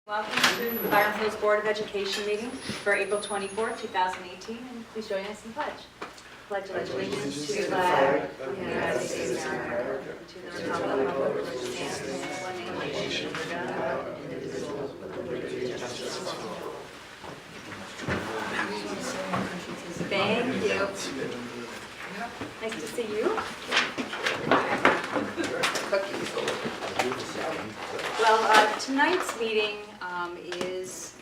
Welcome to the Byram Hills Board of Education meeting for April 24, 2018. And please join us in pledge. Pledge allegiance to the flag of the United States of America, and to the republic which stands one nation under God, indivisible, with liberty and justice for all. Thank you. Nice to see you. Well, tonight's meeting is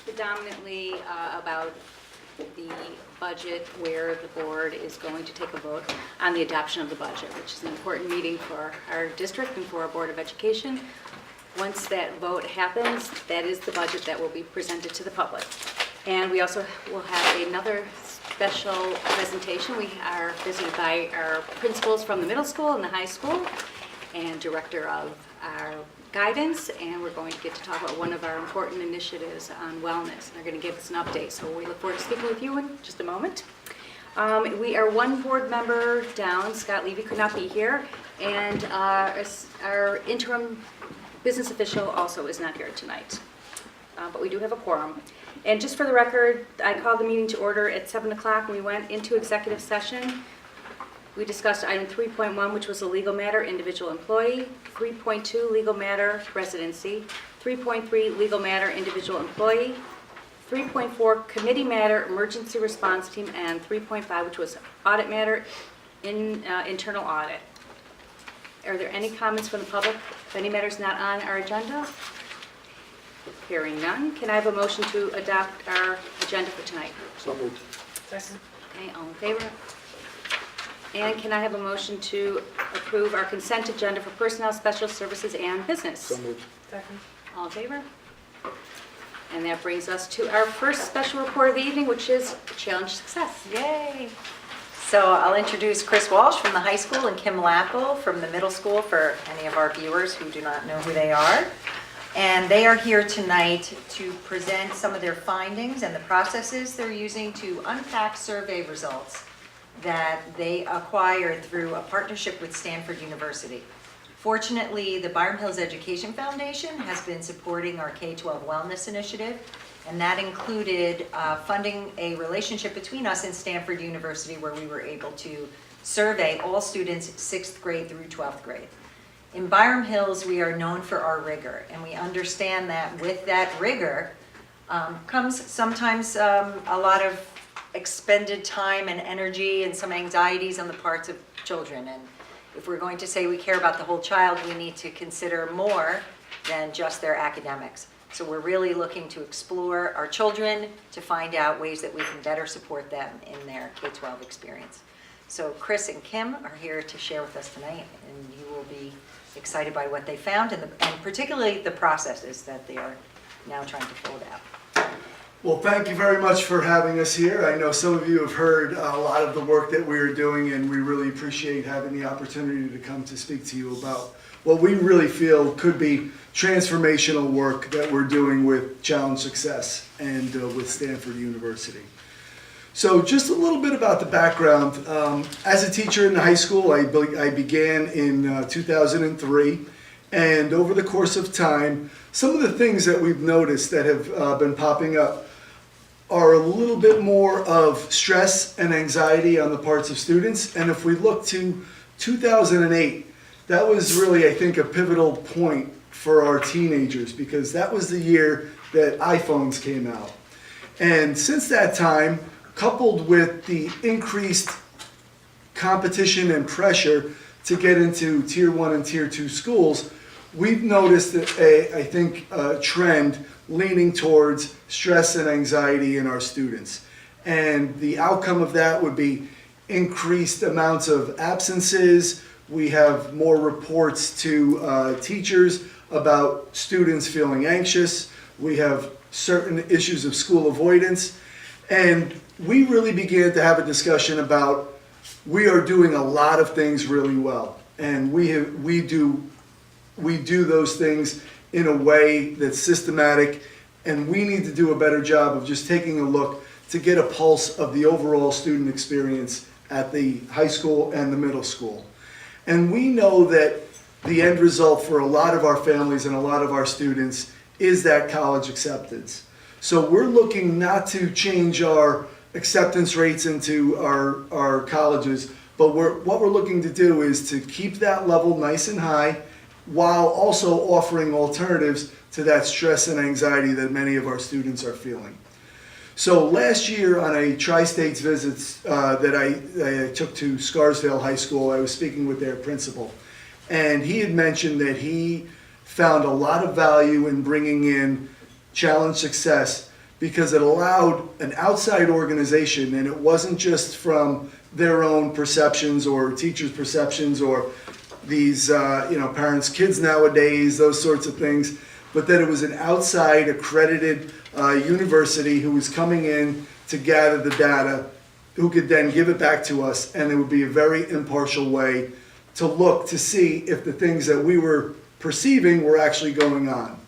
predominantly about the budget, where the board is going to take a vote on the adoption of the budget, which is an important meeting for our district and for our Board of Education. Once that vote happens, that is the budget that will be presented to the public. And we also will have another special presentation. We are visited by our principals from the middle school and the high school and director of our guidance, and we're going to get to talk about one of our important initiatives on wellness. They're going to give us an update, so we look forward to speaking with you in just a moment. We are one board member down. Scott Levy could not be here, and our interim business official also is not here tonight, but we do have a quorum. And just for the record, I called the meeting to order at 7 o'clock, and we went into executive session. We discussed item 3.1, which was a legal matter, individual employee, 3.2, legal matter, residency, 3.3, legal matter, individual employee, 3.4, committee matter, emergency response team, and 3.5, which was audit matter, internal audit. Are there any comments from the public? If any matters not on our agenda? Hearing none, can I have a motion to adopt our agenda for tonight? So moved. Second. Okay, all in favor? And can I have a motion to approve our consent agenda for personnel, special services, and business? So moved. Second. All in favor? And that brings us to our first special report of the evening, which is challenge success. Yay! So I'll introduce Chris Walsh from the high school and Kim Lappel from the middle school for any of our viewers who do not know who they are. And they are here tonight to present some of their findings and the processes they're using to unpack survey results that they acquired through a partnership with Stanford University. Fortunately, the Byram Hills Education Foundation has been supporting our K-12 wellness initiative, and that included funding a relationship between us and Stanford University where we were able to survey all students 6th grade through 12th grade. In Byram Hills, we are known for our rigor, and we understand that with that rigor comes sometimes a lot of expended time and energy and some anxieties on the parts of children. And if we're going to say we care about the whole child, we need to consider more than just their academics. So we're really looking to explore our children to find out ways that we can better support them in their K-12 experience. So Chris and Kim are here to share with us tonight, and you will be excited by what they found and particularly the processes that they are now trying to fold out. Well, thank you very much for having us here. I know some of you have heard a lot of the work that we are doing, and we really appreciate having the opportunity to come to speak to you about what we really feel could be transformational work that we're doing with Challenge Success and with Stanford University. So just a little bit about the background. As a teacher in high school, I began in 2003, and over the course of time, some of the things that we've noticed that have been popping up are a little bit more of stress and anxiety on the parts of students. And if we look to 2008, that was really, I think, a pivotal point for our teenagers, because that was the year that iPhones came out. And since that time, coupled with the increased competition and pressure to get into Tier 1 and Tier 2 schools, we've noticed a trend leaning towards stress and anxiety in our students. And the outcome of that would be increased amounts of absences. We have more reports to teachers about students feeling anxious. We have certain issues of school avoidance. And we really began to have a discussion about, we are doing a lot of things really well. And we do those things in a way that's systematic, and we need to do a better job of just taking a look to get a pulse of the overall student experience at the high school and the middle school. And we know that the end result for a lot of our families and a lot of our students is that college acceptance. So we're looking not to change our acceptance rates into our colleges, but what we're looking to do is to keep that level nice and high while also offering alternatives to that stress and anxiety that many of our students are feeling. So last year on a tri-states visit that I took to Scarsdale High School, I was speaking with their principal, and he had mentioned that he found a lot of value in bringing in Challenge Success because it allowed an outside organization, and it wasn't just from their own perceptions or teachers' perceptions or these parents' kids nowadays, those sorts of things, but that it was an outside accredited university who was coming in to gather the data, who could then give it back to us, and it would be a very impartial way to look to see if the things that we were perceiving were actually going on.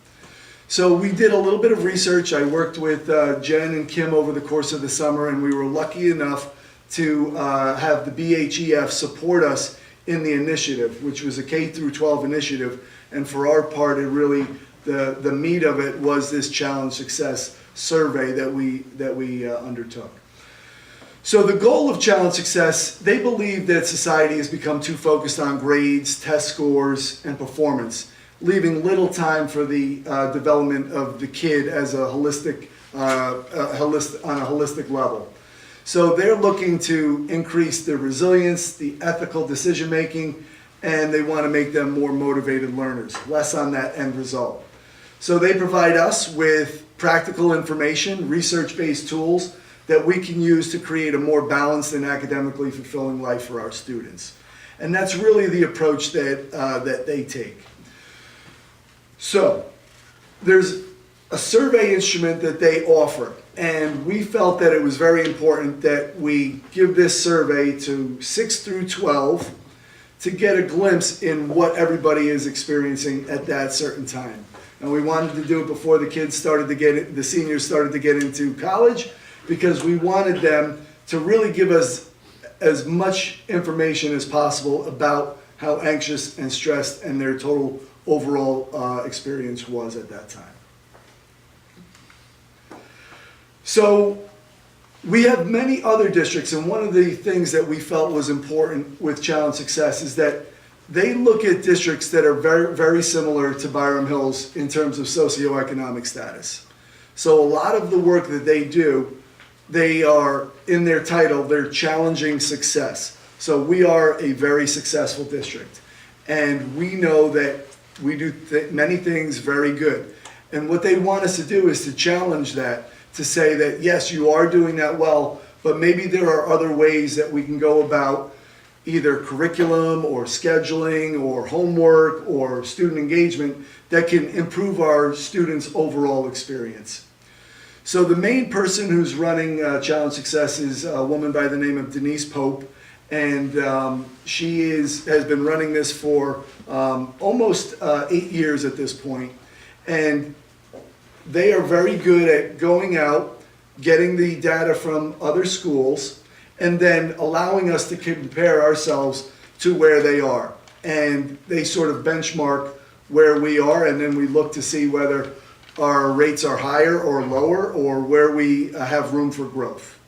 So we did a little bit of research. I worked with Jen and Kim over the course of the summer, and we were lucky enough to have the BHEF support us in the initiative, which was a K through 12 initiative. And for our part, it really, the meat of it was this Challenge Success survey that we undertook. So the goal of Challenge Success, they believe that society has become too focused on grades, test scores, and performance, leaving little time for the development of the kid as a holistic, on a holistic level. So they're looking to increase their resilience, the ethical decision making, and they want to make them more motivated learners, less on that end result. So they provide us with practical information, research-based tools that we can use to create a more balanced and academically fulfilling life for our students. And that's really the approach that they take. So there's a survey instrument that they offer, and we felt that it was very important that we give this survey to 6 through 12 to get a glimpse in what everybody is experiencing at that certain time. And we wanted to do it before the kids started to get the seniors started to get into college, because we wanted them to really give us as much information as possible about how anxious and stressed and their total overall experience was at that time. So we have many other districts, and one of the things that we felt was important with Challenge Success is that they look at districts that are very, very similar to Byram Hills in terms of socioeconomic status. So a lot of the work that they do, they are, in their title, they're challenging success. So we are a very successful district, and we know that we do many things very good. And what they want us to do is to challenge that, to say that yes, you are doing that well, but maybe there are other ways that we can go about either curriculum or scheduling or homework or student engagement that can improve our students' overall experience. So the main person who's running Challenge Success is a woman by the name of Denise Pope, and she has been running this for almost 8 years at this point. And they are very good at going out, getting the data from other schools, and then allowing us to compare ourselves to where they are. And they sort of benchmark where we are, and then we look to see whether our rates are higher or lower, or where we have room for growth.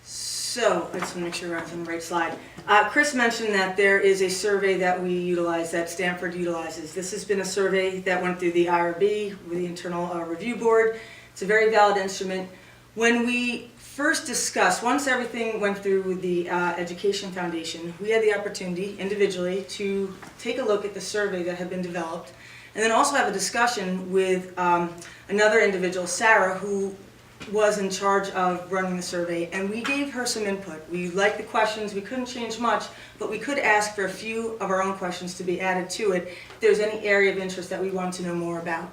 So, I just want to make sure we're on the right slide. Chris mentioned that there is a survey that we utilize, that Stanford utilizes. This has been a survey that went through the IRB, with the Internal Review Board. It's a very valid instrument. When we first discussed, once everything went through with the Education Foundation, we had the opportunity individually to take a look at the survey that had been developed, and then also have a discussion with another individual, Sarah, who was in charge of running the survey, and we gave her some input. We liked the questions. We couldn't change much, but we could ask for a few of our own questions to be added to it if there's any area of interest that we wanted to know more about.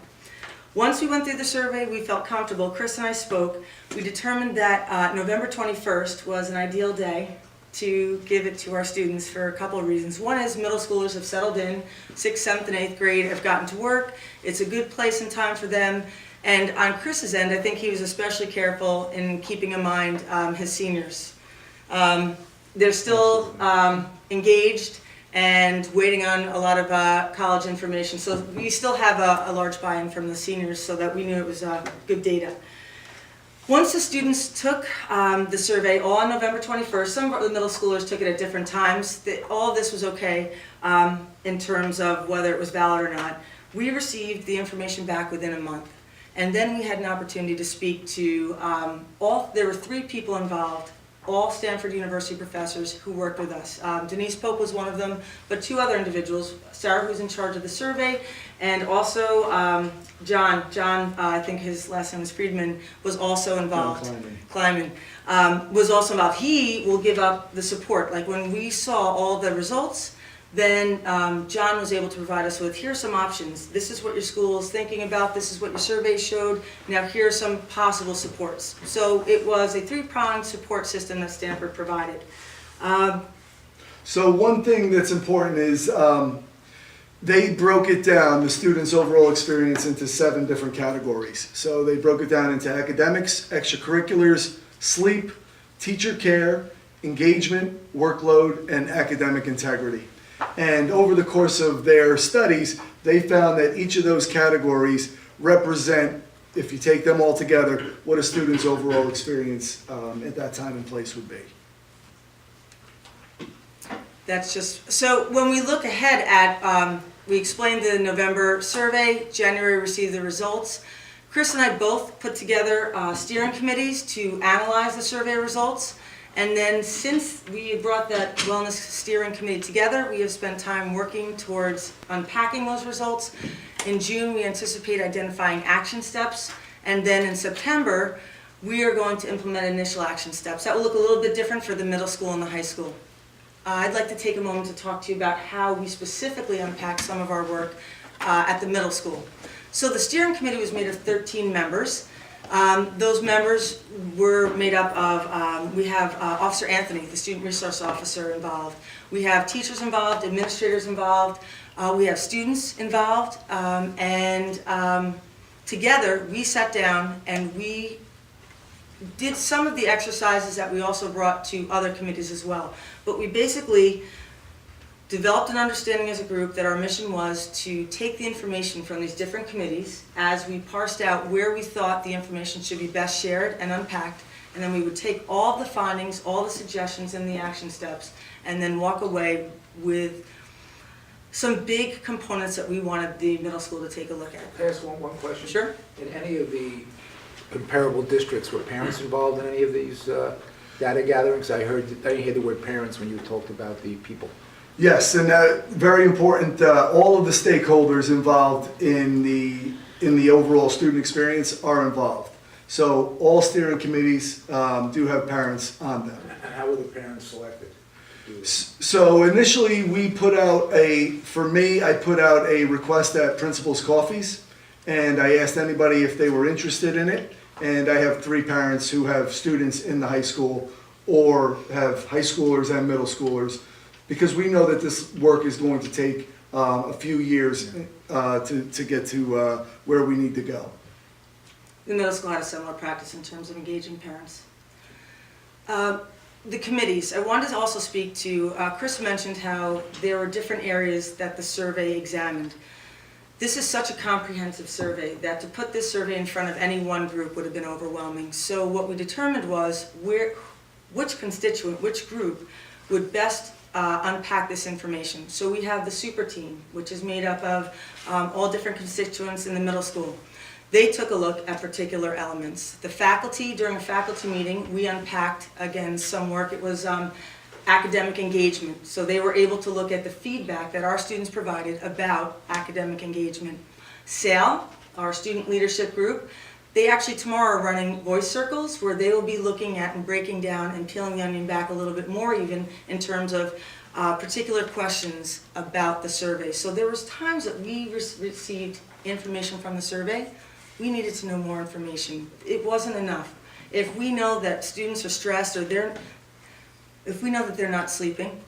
Once we went through the survey, we felt comfortable. Chris and I spoke. We determined that November 21st was an ideal day to give it to our students for a couple of reasons. One is middle schoolers have settled in, 6th, 7th, and 8th grade have gotten to work. It's a good place and time for them. And on Chris's end, I think he was especially careful in keeping in mind his seniors. They're still engaged, and waiting on a lot of college information. So we still have a large buy-in from the seniors so that we knew it was good data. Once the students took the survey on November 21st, some of the middle schoolers took it at different times. All of this was okay in terms of whether it was valid or not. We received the information back within a month. And then we had an opportunity to speak to there were 3 people involved, all Stanford University professors who worked with us. Denise Pope was one of them, but 2 other individuals, Sarah, who's in charge of the survey, and also John, I think his last name is Friedman, was also involved. Kleiman. Was also involved. He will give up the support. Like when we saw all the results, then John was able to provide us with, here are some options. This is what your school is thinking about. This is what your survey showed. Now here are some possible supports. So it was a 3-pronged support system that Stanford provided. So one thing that's important is they broke it down, the students' overall experience, into 7 different categories. So they broke it down into academics, extracurriculars, sleep, teacher care, engagement, workload, and academic integrity. And over the course of their studies, they found that each of those categories represent, if you take them all together, what a student's overall experience at that time and place would be. That's just, so when we look ahead at, we explained the November survey, January received the results. Chris and I both put together steering committees to analyze the survey results. And then since we brought that wellness steering committee together, we have spent time working towards unpacking those results. In June, we anticipate identifying action steps. And then in September, we are going to implement initial action steps. That will look a little bit different for the middle school and the high school. I'd like to take a moment to talk to you about how we specifically unpack some of our work at the middle school. So the steering committee was made of 13 members. Those members were made up of, we have Officer Anthony, the student resource officer, involved. We have teachers involved, administrators involved. We have students involved. Together, we sat down and we did some of the exercises that we also brought to other committees as well. But we basically developed an understanding as a group that our mission was to take the information from these different committees as we parsed out where we thought the information should be best shared and unpacked, and then we would take all the findings, all the suggestions and the action steps, and then walk away with some big components that we wanted the middle school to take a look at. Can I ask one question? Sure. In any of the comparable districts, were parents involved in any of these data gatherings? I didn't hear the word parents when you talked about the people. Yes, and very important, all of the stakeholders involved in the overall student experience are involved. So all steering committees do have parents on them. And how were the parents selected? So initially we put out I put out a request at Principals Coffees, and I asked anybody if they were interested in it. And I have 3 parents who have students in the high school or have high schoolers and middle schoolers, because we know that this work is going to take a few years to get to where we need to go. The middle school had a similar practice in terms of engaging parents. The committees, I wanted to also speak to, Chris mentioned how there were different areas that the survey examined. This is such a comprehensive survey that to put this survey in front of any one group would have been overwhelming. So what we determined was which constituent, which group would best unpack this information. So we have the super team, which is made up of all different constituents in the middle school. They took a look at particular elements. The faculty, during a faculty meeting, we unpacked, again, some work. It was academic engagement. So they were able to look at the feedback that our students provided about academic engagement. SAIL, our student leadership group, they actually tomorrow are running voice circles where they will be looking at and breaking down and peeling the onion back a little bit more even in terms of particular questions about the survey. So there was times that we received information from the survey. We needed to know more information. It wasn't enough. If we know that students are stressed or if we know that they're not sleeping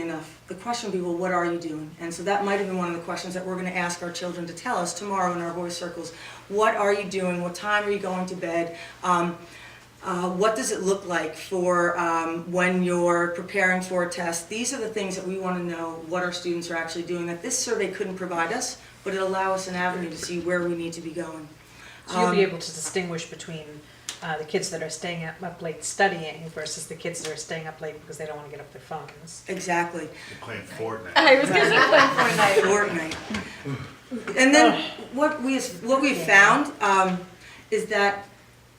enough, the question would be, well, what are you doing? And so that might have been one of the questions that we're going to ask our children to tell us tomorrow in our voice circles. What are you doing? What time are you going to bed? What does it look like for when you're preparing for a test? These are the things that we want to know what our students are actually doing that this survey couldn't provide us, but it'll allow us an avenue to see where we need to be going. So you'll be able to distinguish between the kids that are staying up late studying versus the kids that are staying up late because they don't want to get off their phones. Exactly. They're playing Fortnite. I was going to say Fortnite. Fortnite. And then what we've found is that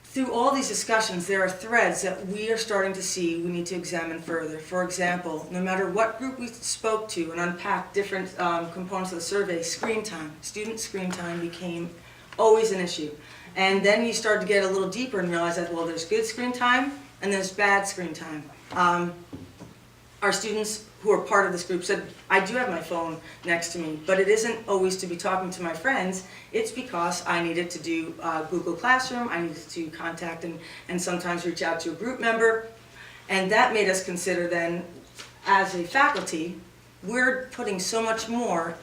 through all these discussions, there are threads that we are starting to see we need to examine further. For example, no matter what group we spoke to and unpacked different components of the survey, screen time, student screen time became always an issue. And then you start to get a little deeper and realize that, well, there's good screen time and there's bad screen time. Our students who are part of this group said, I do have my phone next to me, but it isn't always to be talking to my friends. It's because I needed to do Google Classroom, I needed to contact and sometimes reach out to a group member. And that made us consider then, as a faculty, we're putting so much more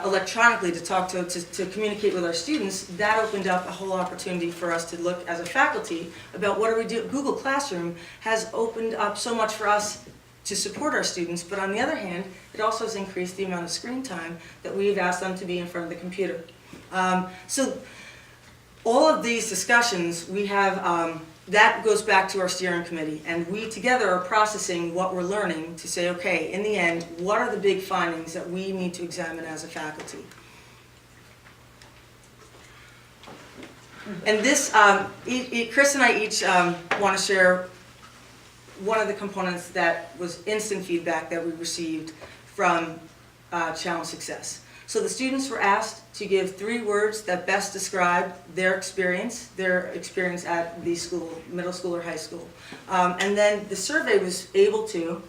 electronically to talk to communicate with our students. That opened up a whole opportunity for us to look as a faculty about what do we do. Google Classroom has opened up so much for us to support our students, but on the other hand, it also has increased the amount of screen time that we've asked them to be in front of the computer. So all of these discussions, we have, that goes back to our steering committee, and we together are processing what we're learning to say, okay, in the end, what are the big findings that we need to examine as a faculty? And this, Chris and I each want to share one of the components that was instant feedback that we received from Challenge Success. So the students were asked to give 3 words that best describe their experience at the school, middle school or high school. And then the survey was able to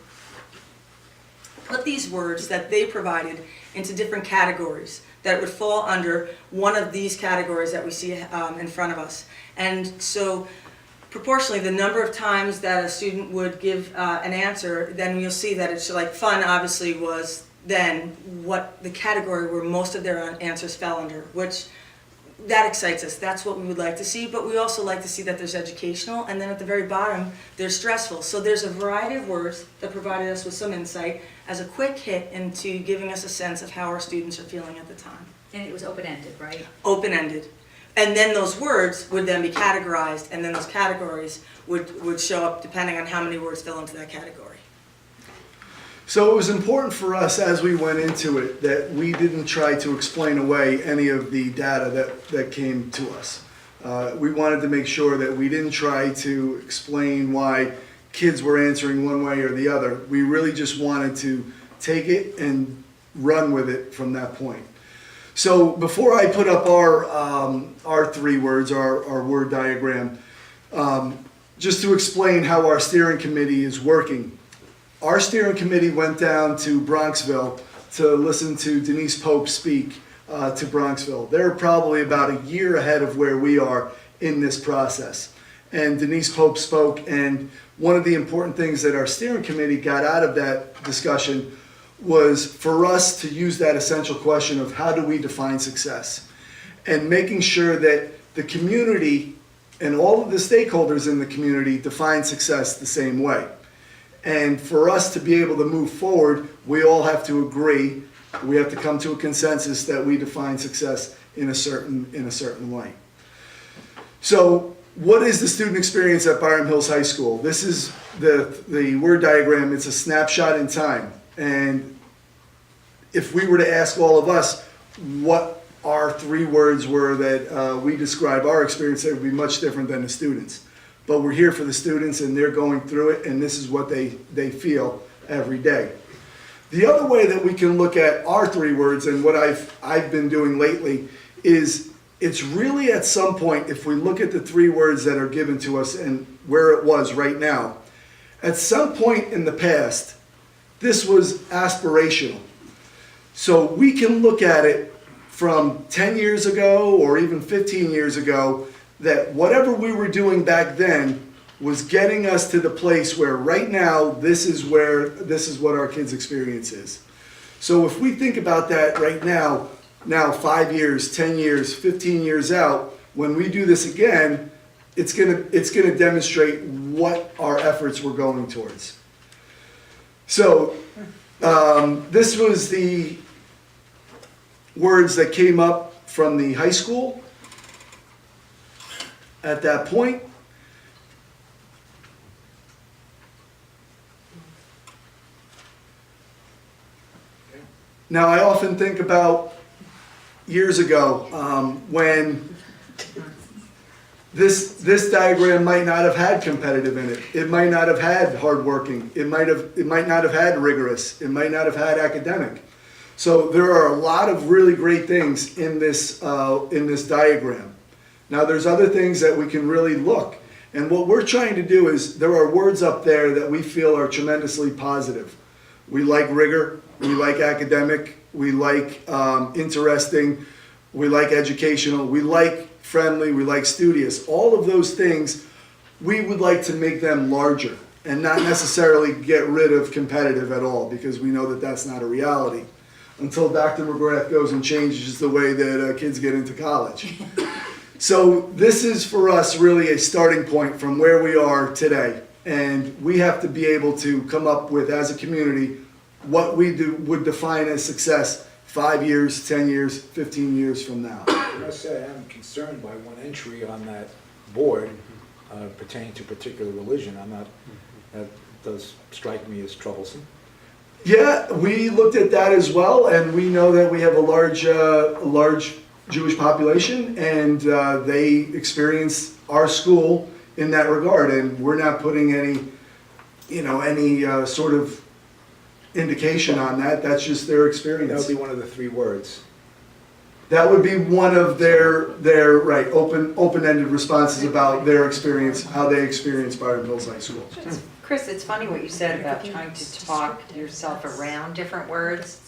put these words that they provided into different categories that would fall under one of these categories that we see in front of us. And so proportionally, the number of times that a student would give an answer, then you'll see that it's like fun obviously was then what the category where most of their answers fell under, which that excites us. That's what we would like to see, but we also like to see that there's educational, and then at the very bottom, there's stressful. So there's a variety of words that provided us with some insight as a quick hit into giving us a sense of how our students are feeling at the time. And it was open-ended, right? Open-ended. And then those words would then be categorized, and then those categories would show up depending on how many words fell into that category. So it was important for us as we went into it that we didn't try to explain away any of the data that came to us. We wanted to make sure that we didn't try to explain why kids were answering one way or the other. We really just wanted to take it and run with it from that point. So before I put up our 3 words, our word diagram, just to explain how our steering committee is working. Our steering committee went down to Bronxville to listen to Denise Pope speak to Bronxville. They're probably about a year ahead of where we are in this process. And Denise Pope spoke, and one of the important things that our steering committee got out of that discussion was for us to use that essential question of how do we define success, and making sure that the community and all of the stakeholders in the community define success the same way. And for us to be able to move forward, we all have to agree, we have to come to a consensus that we define success in a certain way. So what is the student experience at Byram Hills High School? This is the word diagram. It's a snapshot in time. And if we were to ask all of us what our 3 words were that we describe our experience, it would be much different than the students. But we're here for the students, and they're going through it, and this is what they feel every day. The other way that we can look at our 3 words, and what I've been doing lately, is it's really at some point, if we look at the 3 words that are given to us and where it was right now, at some point in the past, this was aspirational. So we can look at it from 10 years ago or even 15 years ago, that whatever we were doing back then was getting us to the place where right now this is what our kids' experience is. So if we think about that right now 5 years, 10 years, 15 years out, when we do this again, it's gonna demonstrate what our efforts were going towards. So, this was the words that came up from the high school at that point. Now, I often think about years ago, when this diagram might not have had competitive in it. It might not have had hardworking. It might not have had rigorous. It might not have had academic. So there are a lot of really great things in this diagram. Now, there's other things that we can really look. And what we're trying to do is, there are words up there that we feel are tremendously positive. We like rigor, we like academic, we like interesting, we like educational, we like friendly, we like studious. All of those things, we would like to make them larger and not necessarily get rid of competitive at all, because we know that that's not a reality until Dr. McGrath goes and changes the way that kids get into college. So this is for us really a starting point from where we are today. And we have to be able to come up with, as a community, what we would define as success 5 years, 10 years, 15 years from now. I must say, I'm concerned by one entry on that board pertaining to a particular religion. That does strike me as troublesome. Yeah, we looked at that as well, and we know that we have a large Jewish population, and they experience our school in that regard, and we're not putting any sort of indication on that. That's just their experience. That would be one of the 3 words. That would be one of their right, open-ended responses about their experience, how they experience Byram Hills High School. Chris, it's funny what you said about trying to talk yourself around different words.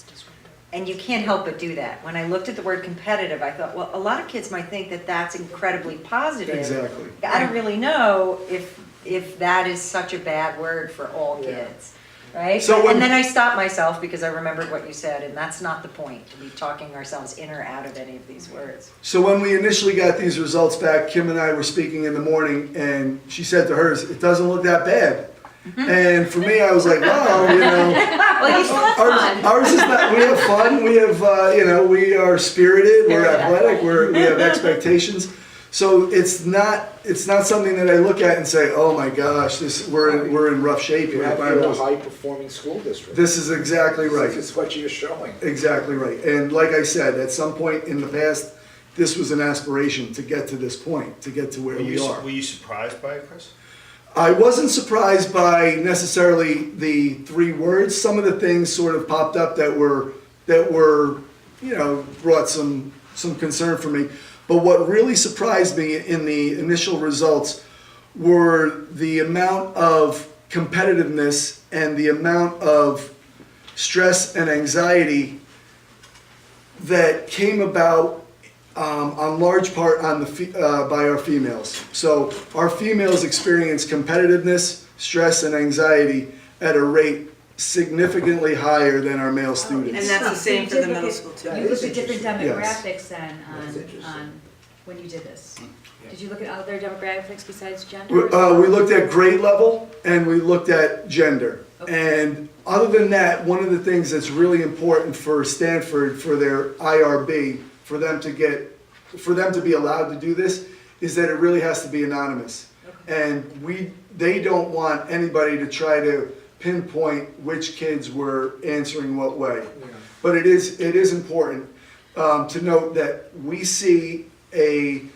And you can't help but do that. When I looked at the word competitive, I thought, well, a lot of kids might think that that's incredibly positive. Exactly. I don't really know if that is such a bad word for all kids, right? So And then I stopped myself because I remembered what you said, and that's not the point, to be talking ourselves in or out of any of these words. So when we initially got these results back, Kim and I were speaking in the morning, and she said to hers, "It doesn't look that bad." And for me, I was like, "Wow, Well, you still have fun. ours is not. We have fun. We have, we are spirited. We're Very athletic. We have expectations. So it's not something that I look at and say, "Oh my gosh, we're in rough shape You here." have a high-performing school district. This is exactly right. This is what you're showing. Exactly right. And like I said, at some point in the past, this was an aspiration to get to this point, to get to where we are. Were you surprised by it, Chris? I wasn't surprised by necessarily the 3 words. Some of the things sort of popped up that were brought some concern for me. But what really surprised me in the initial results were the amount of competitiveness and the amount of stress and anxiety that came about on large part by our females. So our females experience competitiveness, stress, and anxiety at a rate significantly higher than our male students. And that's the same for the middle school too. Yeah. You looked at different Yes. demographics then That's interesting. on when you did this. Did you look at other demographics besides gender? We looked at grade level and we looked at gender. Okay. And other than that, one of the things that's really important for Stanford, for their IRB, for them to be allowed to do this, is that it really has to be anonymous. Okay. And they don't want anybody to try to pinpoint which kids were answering what way. Yeah. But it is important to note that we see an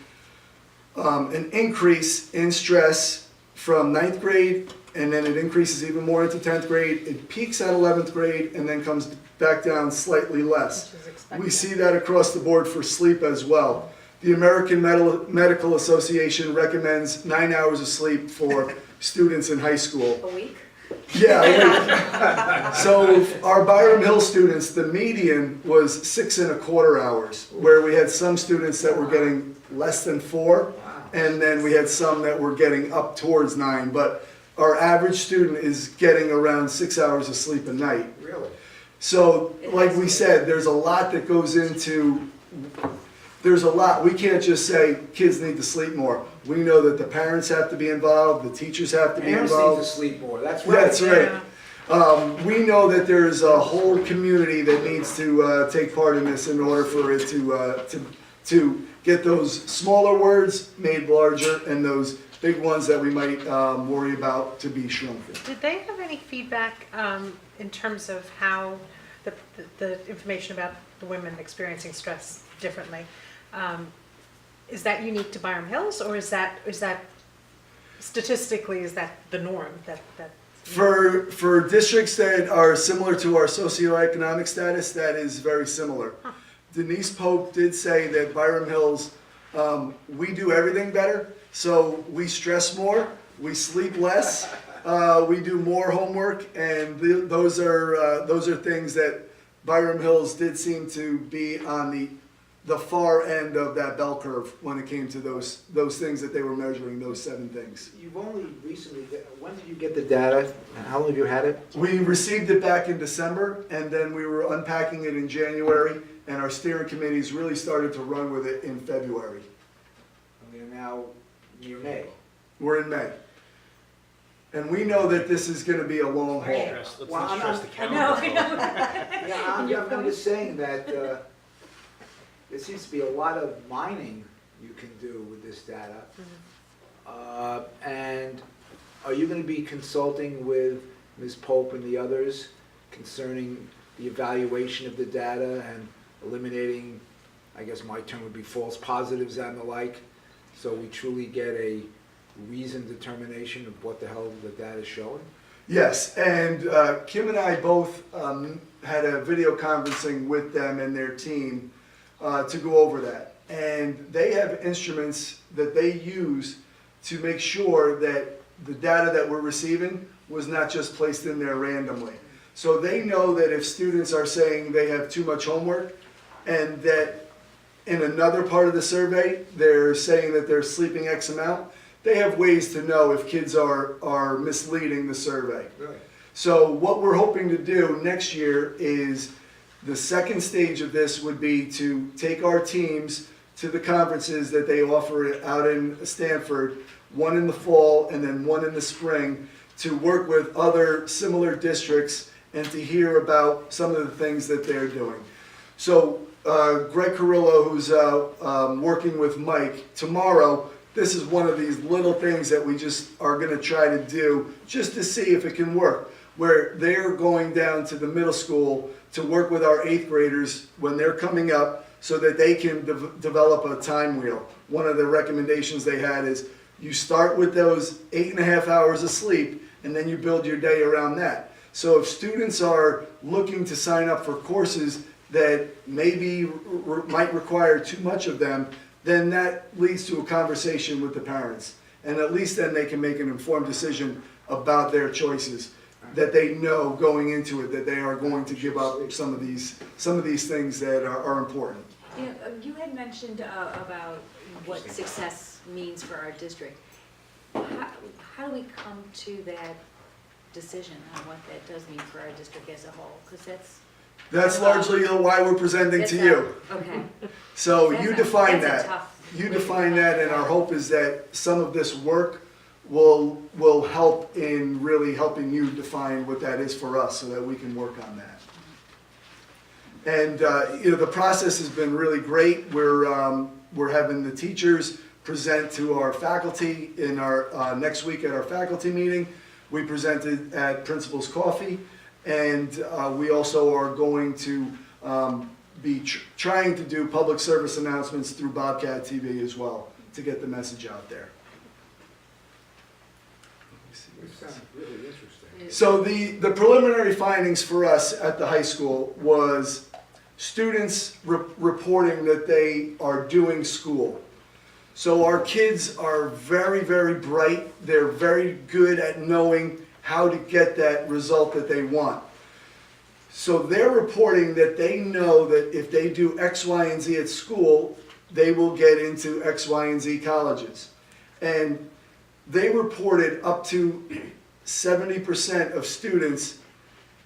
increase in stress from 9th grade, and then it increases even more into 10th grade. It peaks at 11th grade and then comes back down slightly less. Which is expected. We see that across the board for sleep as well. The American Medical Association recommends 9 hours of sleep for students in high school. A week? Yeah, right. So our Byram Hill students, the median was 6.25 hours, where we had some students that were getting less than 4, and then we had some that were getting up towards 9. But our average student is getting around 6 hours of sleep a night. Really? So, like we said, there's a lot that goes into there's a lot. We can't just say kids need to sleep more. We know that the parents have to be involved, the teachers have to be Parents need involved. to sleep more, that's right. That's right. We know that there's a whole community that needs to take part in this in order for it to get those smaller words made larger and those big ones that we might worry about to be shrunken. Did they have any feedback in terms of how the information about the women experiencing stress differently? Is that unique to Byram Hills, or is that statistically, is that the norm? For districts that are similar to our socioeconomic status, that is very similar. Denise Pope did say that Byram Hills, we do everything better. So we stress more, we sleep less, we do more homework, and those are things that Byram Hills did seem to be on the far end of that bell curve when it came to those things that they were measuring, those 7 things. You've only recently, when did you get the data? How long have you had it? We received it back in December, and then we were unpacking it in January, and our steering committees really started to run with it in February. We are now near May. We're in May. And we know that this is gonna be a long haul. Let's Well, not I'm stress not- the calendar. Yeah, I'm just saying that there seems to be a lot of mining you can do with this data. And are you going to be consulting with Ms. Pope and the others concerning the evaluation of the data and eliminating, I guess my term would be false positives and the like, so we truly get a reasoned determination of what the hell the data is showing? Yes, and Kim and I both had a video conferencing with them and their team to go over that. And they have instruments that they use to make sure that the data that we're receiving was not just placed in there randomly. So they know that if students are saying they have too much homework and that in another part of the survey they're saying that they're sleeping X amount, they have ways to know if kids are misleading the survey. Really? So what we're hoping to do next year is the second stage of this would be to take our teams to the conferences that they offer out in Stanford, one in the fall and then one in the spring, to work with other similar districts and to hear about some of the things that they're doing. So Greg Carrillo, who's working with Mike, tomorrow, this is one of these little things that we just are going to try to do just to see if it can work, where they're going down to the middle school to work with our 8th graders when they're coming up so that they can develop a time wheel. One of the recommendations they had is you start with those 8.5 hours of sleep and then you build your day around that. So if students are looking to sign up for courses that maybe might require too much of them, then that leads to a conversation with the parents. And at least then they can make an informed decision about their choices, that they know going into it that they are going to give up some of these things that are important. You know, you had mentioned about what success means for our district. How do we come to that decision on what that does mean for our district as a whole? Because That's largely why we're presenting to you. Okay. So That's you a- define that's a that. tough You way to define define that, and our hope is that some of this work will help in really helping you define what that is for us so that we can work on that. And the process has been really great. We're having the teachers present to our faculty in our next week at our faculty meeting. We presented at Principal's Coffee, and we also are going to be trying to do public service announcements through Bobcat TV as well to get the message out there. It sounds really interesting. So the preliminary findings for us at the high school was students reporting that they are doing school. So our kids are very, very bright. They're very good at knowing how to get that result that they want. So they're reporting that they know that if they do X, Y, and Z at school, they will get into X, Y, and Z colleges. And they reported up to 70% of students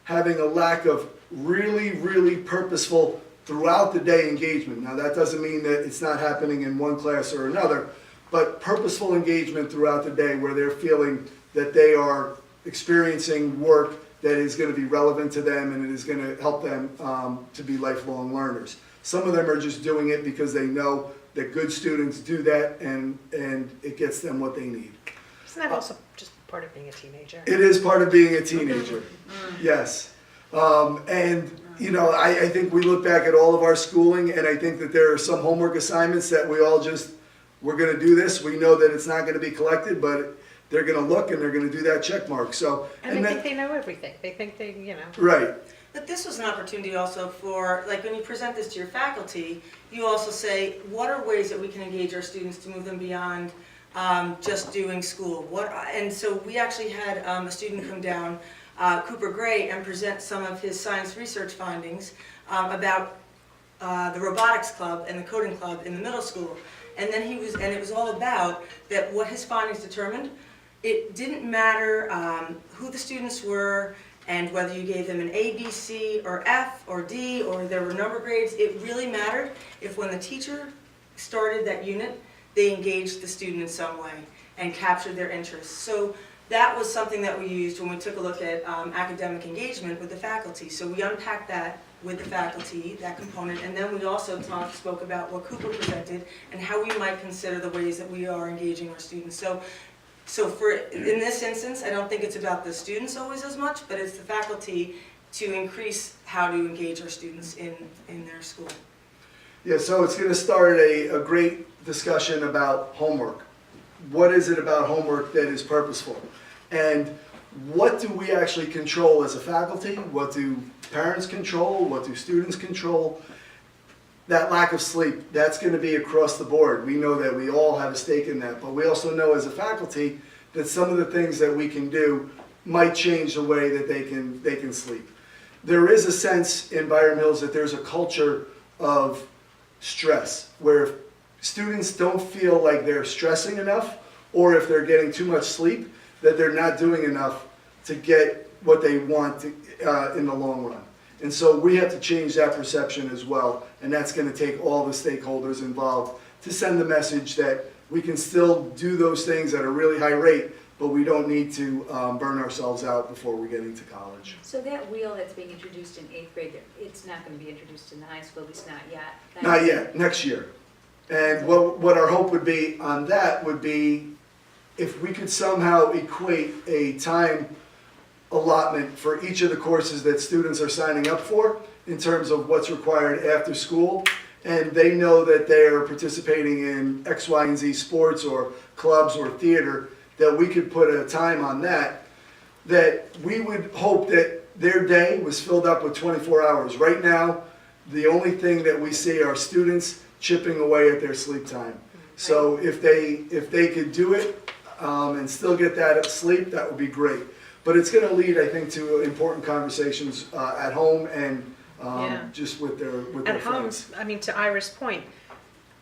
having a lack of really, really purposeful throughout the day engagement. Now, that doesn't mean that it's not happening in one class or another, but purposeful engagement throughout the day where they're feeling that they are experiencing work that is going to be relevant to them and it is going to help them to be lifelong learners. Some of them are just doing it because they know that good students do that and it gets them what they need. Isn't that also just part of being a teenager? It is part of being a teenager, yes. And, you know, I think we look back at all of our schooling and I think that there are some homework assignments that we all just, we're going to do this. We know that it's not going to be collected, but they're going to look and they're going to do that check mark. So, And they think they know everything. They think they, you know. right. But this was an opportunity also for, like, when you present this to your faculty, you also say, what are ways that we can engage our students to move them beyond just doing school? And so we actually had a student come down, Cooper Gray, and present some of his science research findings about the robotics club and the coding club in the middle school. And then it was all about that what his findings determined. It didn't matter who the students were and whether you gave them an A, B, C, or F, or D, or there were number grades. It really mattered if when the teacher started that unit, they engaged the student in some way and captured their interests. So that was something that we used when we took a look at academic engagement with the faculty. So we unpacked that with the faculty, that component, and then we also spoke about what Cooper presented and how we might consider the ways that we are engaging our students. So in this instance, I don't think it's about the students always as much, but it's the faculty to increase how to engage our students in their school. Yeah, so it's going to start a great discussion about homework. What is it about homework that is purposeful? And what do we actually control as a faculty? What do parents control? What do students control? That lack of sleep, that's going to be across the board. We know that we all have a stake in that, but we also know as a faculty that some of the things that we can do might change the way that they can sleep. There is a sense in Byram Hills that there's a culture of stress where students don't feel like they're stressing enough, or if they're getting too much sleep, that they're not doing enough to get what they want in the long run. And so we have to change that perception as well, and that's going to take all the stakeholders involved to send the message that we can still do those things at a really high rate, but we don't need to burn ourselves out before we get into college. So that wheel that's being introduced in 8th grade, it's not going to be introduced in the high school, at least not yet? Not yet, next year. And what our hope would be on that would be if we could somehow equate a time allotment for each of the courses that students are signing up for in terms of what's required after school, and they know that they are participating in X, Y, and Z sports or clubs or theater, that we could put a time on that we would hope that their day was filled up with 24 hours. Right now, the only thing that we see are students chipping away at their sleep time. So if they could do it and still get that sleep, that would be great. But it's going to lead, I think, to important conversations at home and just with their At home, friends. I mean, to Ira's point,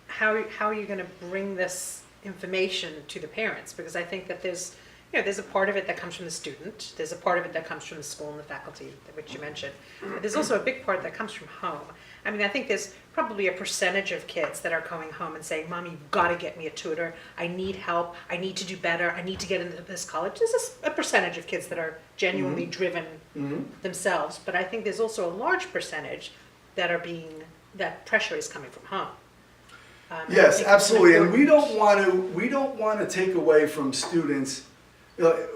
how are you going to bring this information to the parents? Because I think that there's a part of it that comes from the student, there's a part of it that comes from the school and the faculty, which you mentioned. But there's also a big part that comes from home. I mean, I think there's probably a percentage of kids that are going home and saying, Mom, you've got to get me a tutor. I need help. I need to do better. I need to get into this college. There's a percentage of kids that are genuinely driven themselves. But I think there's also a large percentage that that pressure is coming from home. Yes, absolutely. And we don't want to take away from students.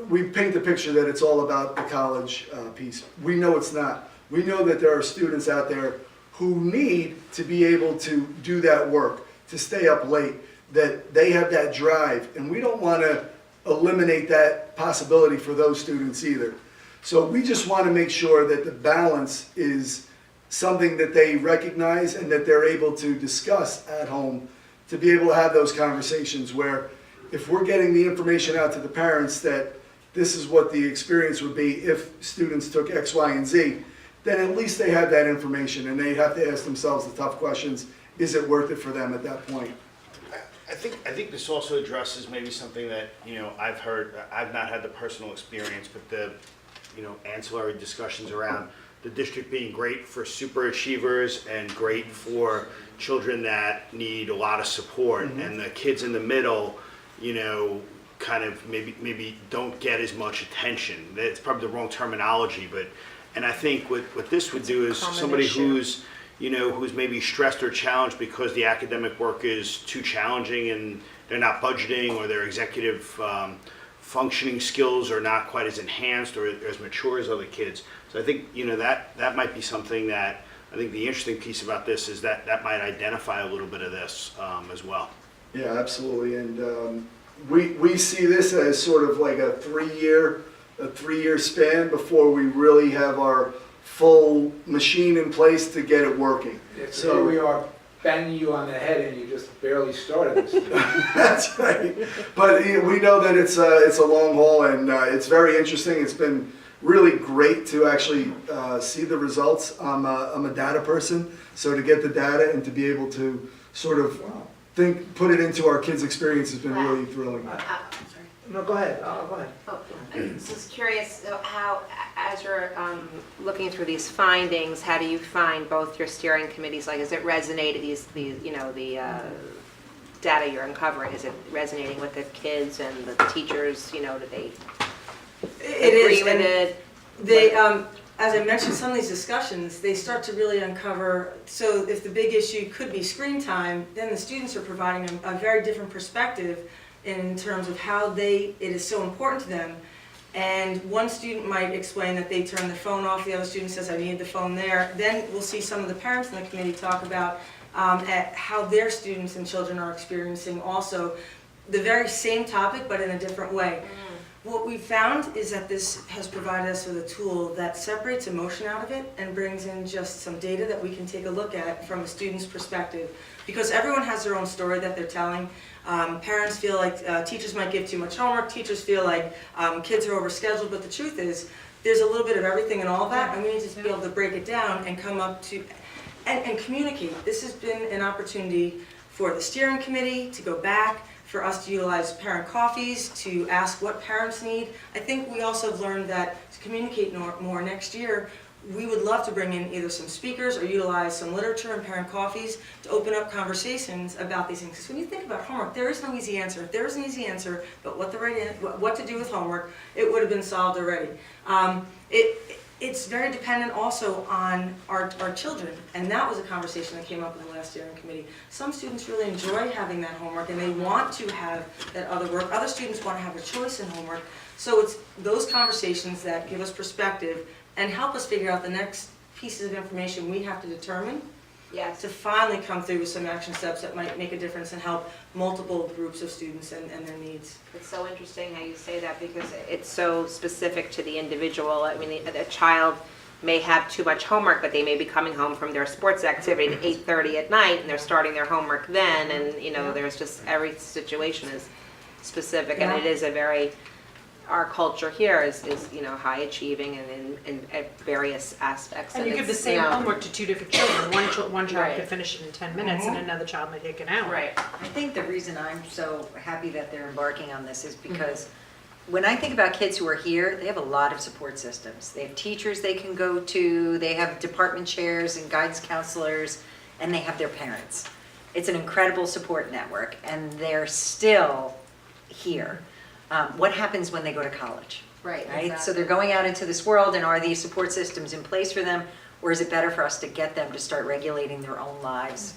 We paint the picture that it's all about the college piece. We know it's not. We know that there are students out there who need to be able to do that work, to stay up late, that they have that drive. And we don't want to eliminate that possibility for those students either. So we just want to make sure that the balance is something that they recognize and that they're able to discuss at home, to be able to have those conversations where if we're getting the information out to the parents that this is what the experience would be if students took X, Y, and Z, then at least they have that information and they have to ask themselves the tough questions. Is it worth it for them at that point? I think this also addresses maybe something that, I've heard. I've not had the personal experience, but the, ancillary discussions around the district being great for super achievers and great for children that need a lot of support, and the kids in the middle, you know, kind of maybe don't get as much attention. That's probably the wrong terminology, but, and I think what this would do is somebody who's, you know, who's maybe stressed or challenged because the academic work is too challenging and they're not budgeting, or their executive functioning skills are not quite as enhanced or as mature as other kids. So I think, you know, that might be something that, I think the interesting piece about this is that might identify a little bit of this as well. Yeah, absolutely, and we see this as sort of like a three-year span before we really have our full machine in place to get it working. So here we are banging you on the head and you just barely started this. That's right. But we know that it's a long haul, and it's very interesting. It's been really great to actually see the results. I'm a data person, so to get the data and to be able to sort of put it into our kids' experience has been really thrilling. No, go ahead. Go ahead. Oh, I'm just curious, how, as you're looking through these findings, how do you find both your steering committees, like, is it resonating, these you know, the data you're uncovering, is it resonating with the kids and the teachers, you know, do they agree with it? They, as I mentioned, some of these discussions, they start to really uncover, so if the big issue could be screen time, then the students are providing a very different perspective in terms of how it is so important to them. And one student might explain that they turn the phone off, the other student says, I need the phone there. Then we'll see some of the parents in the committee talk about at how their students and children are experiencing also the very same topic, but in a different way. What we found is that this has provided us with a tool that separates emotion out of it and brings in just some data that we can take a look at from a student's perspective. Because everyone has their own story that they're telling. Parents feel like teachers might give too much homework, teachers feel like kids are overscheduled, but the truth is there's a little bit of everything in all of that, and we need to be able to break it down and come up to, and communicate. This has been an opportunity for the steering committee to go back, for us to utilize parent coffees, to ask what parents need. I think we also have learned that to communicate more next year, we would love to bring in either some speakers or utilize some literature and parent coffees to open up conversations about these things. Because when you think about homework, there is no easy answer. If there is an easy answer, but what to do with homework, it would have been solved already. It's very dependent also on our children, and that was a conversation that came up in the last steering committee. Some students really enjoy having that homework and they want to have that other work. Other students want to have a choice in homework. So it's those conversations that give us perspective and help us figure out the next pieces of information we have to determine to finally come through with some action steps that might make a difference and help multiple groups of students and their needs. It's so interesting how you say that, because it's so specific to the individual. I mean, a child may have too much homework, but they may be coming home from their sports activity at 8:30 at night, and they're starting their homework then, and, you know, there's just, every situation is specific, and it is a very, our culture here is you know, high achieving and in various aspects. And you give the it's, same you know, homework to two different children. One child Right. could finish it in 10 minutes and another child might take an hour. Right. I think the reason I'm so happy that they're embarking on this is because when I think about kids who are here, they have a lot of support systems. They have teachers they can go to, they have department chairs and guidance counselors, and they have their parents. It's an incredible support network, and they're still here. What happens when they go to college? Right, So exactly. they're going out into this world, and are these support systems in place for them, or is it better for us to get them to start regulating their own lives,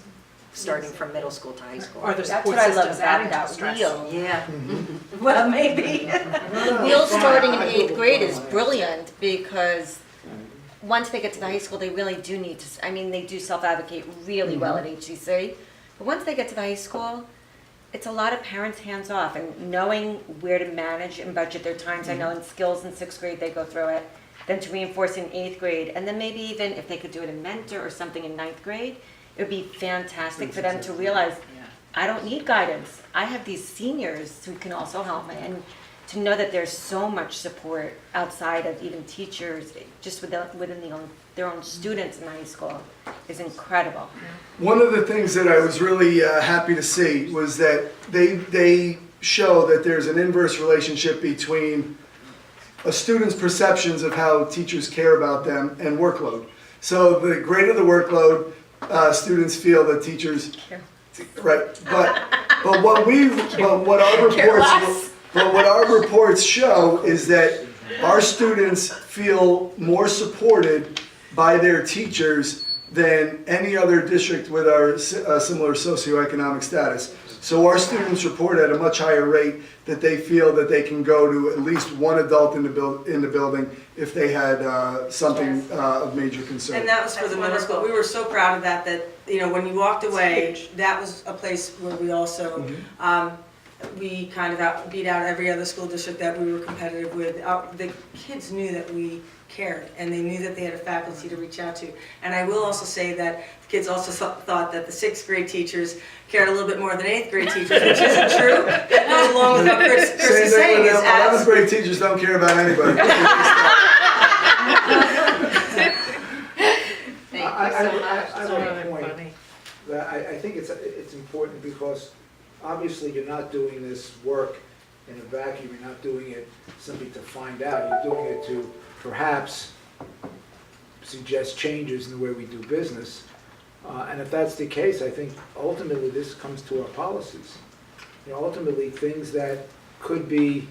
starting from middle school to high school? Or the That's support what I love systems about adding to that stress. wheel. Yeah, well, maybe. The wheel starting in 8th grade is brilliant because once they get to the high school, they really do need to, I mean, they do self-advocate really well at HCC. But once they get to the high school, it's a lot of parents hands off and knowing where to manage and budget their times. I know in skills in 6th grade, they go through it. Then to reinforce in 8th grade, and then maybe even if they could do it in mentor or something in 9th grade, it would be fantastic for them to realize, I don't need guidance. I have these seniors who can also help me, and to know that there's so much support outside of even teachers, just within their own students in high school, is incredible. One of the things that I was really happy to see was that they show that there's an inverse relationship between a student's perceptions of how teachers care about them and workload. So the greater the workload, students feel that teachers, right, but what our reports show is that our students feel more supported by their teachers than any other district with our similar socioeconomic status. So our students report at a much higher rate that they feel that they can go to at least one adult in the building if they had something of major concern. And that was for the middle school. We were so proud of that, you know, when you walked away, that was a place where we also, we kind of beat out every other school district that we were competitive with. The kids knew that we cared, and they knew that they had a faculty to reach out to. And I will also say that the kids also thought that the 6th grade teachers cared a little bit more than 8th grade teachers, which isn't true. That goes along with what Chris is saying. Is 11th grade teachers don't care about anybody. I have a point that I think it's important because obviously you're not doing this work in a vacuum. You're not doing it simply to find out. You're doing it to perhaps suggest changes in the way we do business. And if that's the case, I think ultimately this comes to our policies. You know, ultimately things that could be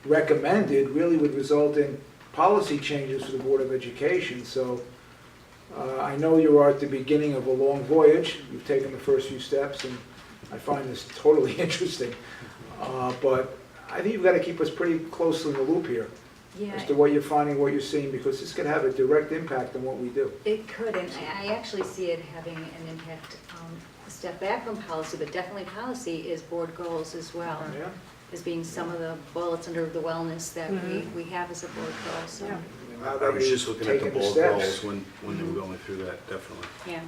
recommended really would result in policy changes for the Board of Education. So I know you are at the beginning of a long voyage. You've taken the first few steps, and I find this totally interesting. But I think you've got to keep us pretty closely in the loop here as to what you're finding, what you're seeing, because this could have a direct impact on what we do. It could, and I actually see it having an impact, a step back from policy, but definitely policy is board goals as well. Yeah. As being some of the bullets under the wellness that we have as a board goal, so, I was just looking at the board goals when they were going through that, definitely. yeah.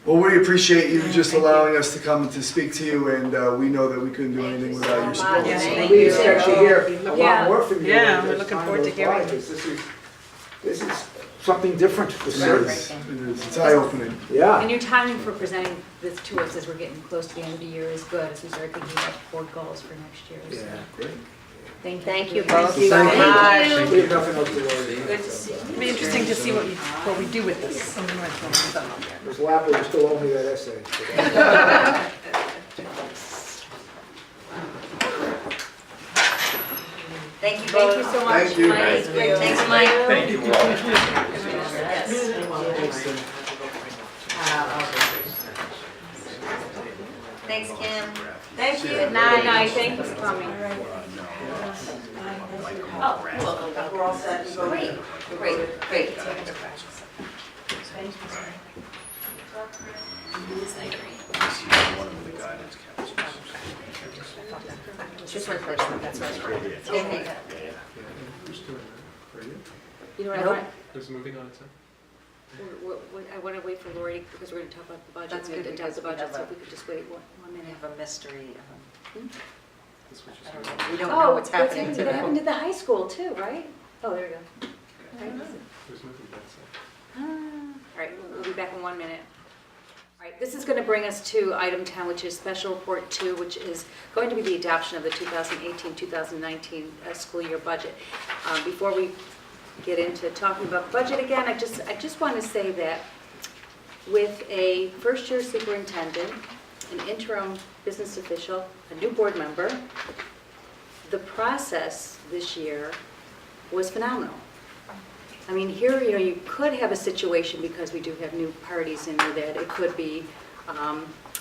Well, we appreciate you just allowing us to come to speak to you, and we know that we couldn't do anything without your so support. much. So Thank We you. expect to hear a lot more from you. Yeah, as we're looking time forward to goes hearing by, it. 'cause this is something different for It certain. is. It is. It's eye-opening. Yeah. And your timing for presenting this to us as we're getting close to the end of the year is good, as we start thinking about board goals for next year. So Yeah, great. Thank you both Thank so you. much. We have nothing else to worry about. Good to see you. It'll be interesting to see what we do with this. Ms. Lapple, you still owe me that essay. Thank you Thank both. you so much. Thank you. Mike. It's great to Thanks, see Mike. you. Thank you Thanks, Kim. Thank you. Good night. Thank you for coming. We're all set. Great, great. Just one person, that's right. Okay. You know what I want? There's a moving on its own. I want to wait for Lori because we're going to talk about the budget. That's We're good, gonna adopt the because we budget, have so a- if we could just wait one We minute. have a mystery. This was I just don't know. We don't know what's happening That happened today. at the high school too, right? Oh, there we go. there's moving that's All right, we'll be back in 1 minute. All right, this is going to bring us to item 10, which is Special Report 2, which is going to be the adoption of the 2018-2019 school year budget. Before we get into talking about the budget again, I just want to say that with a first-year superintendent, an interim business official, a new board member, the process this year was phenomenal. I mean, here, you could have a situation, because we do have new parties in there, that it could be,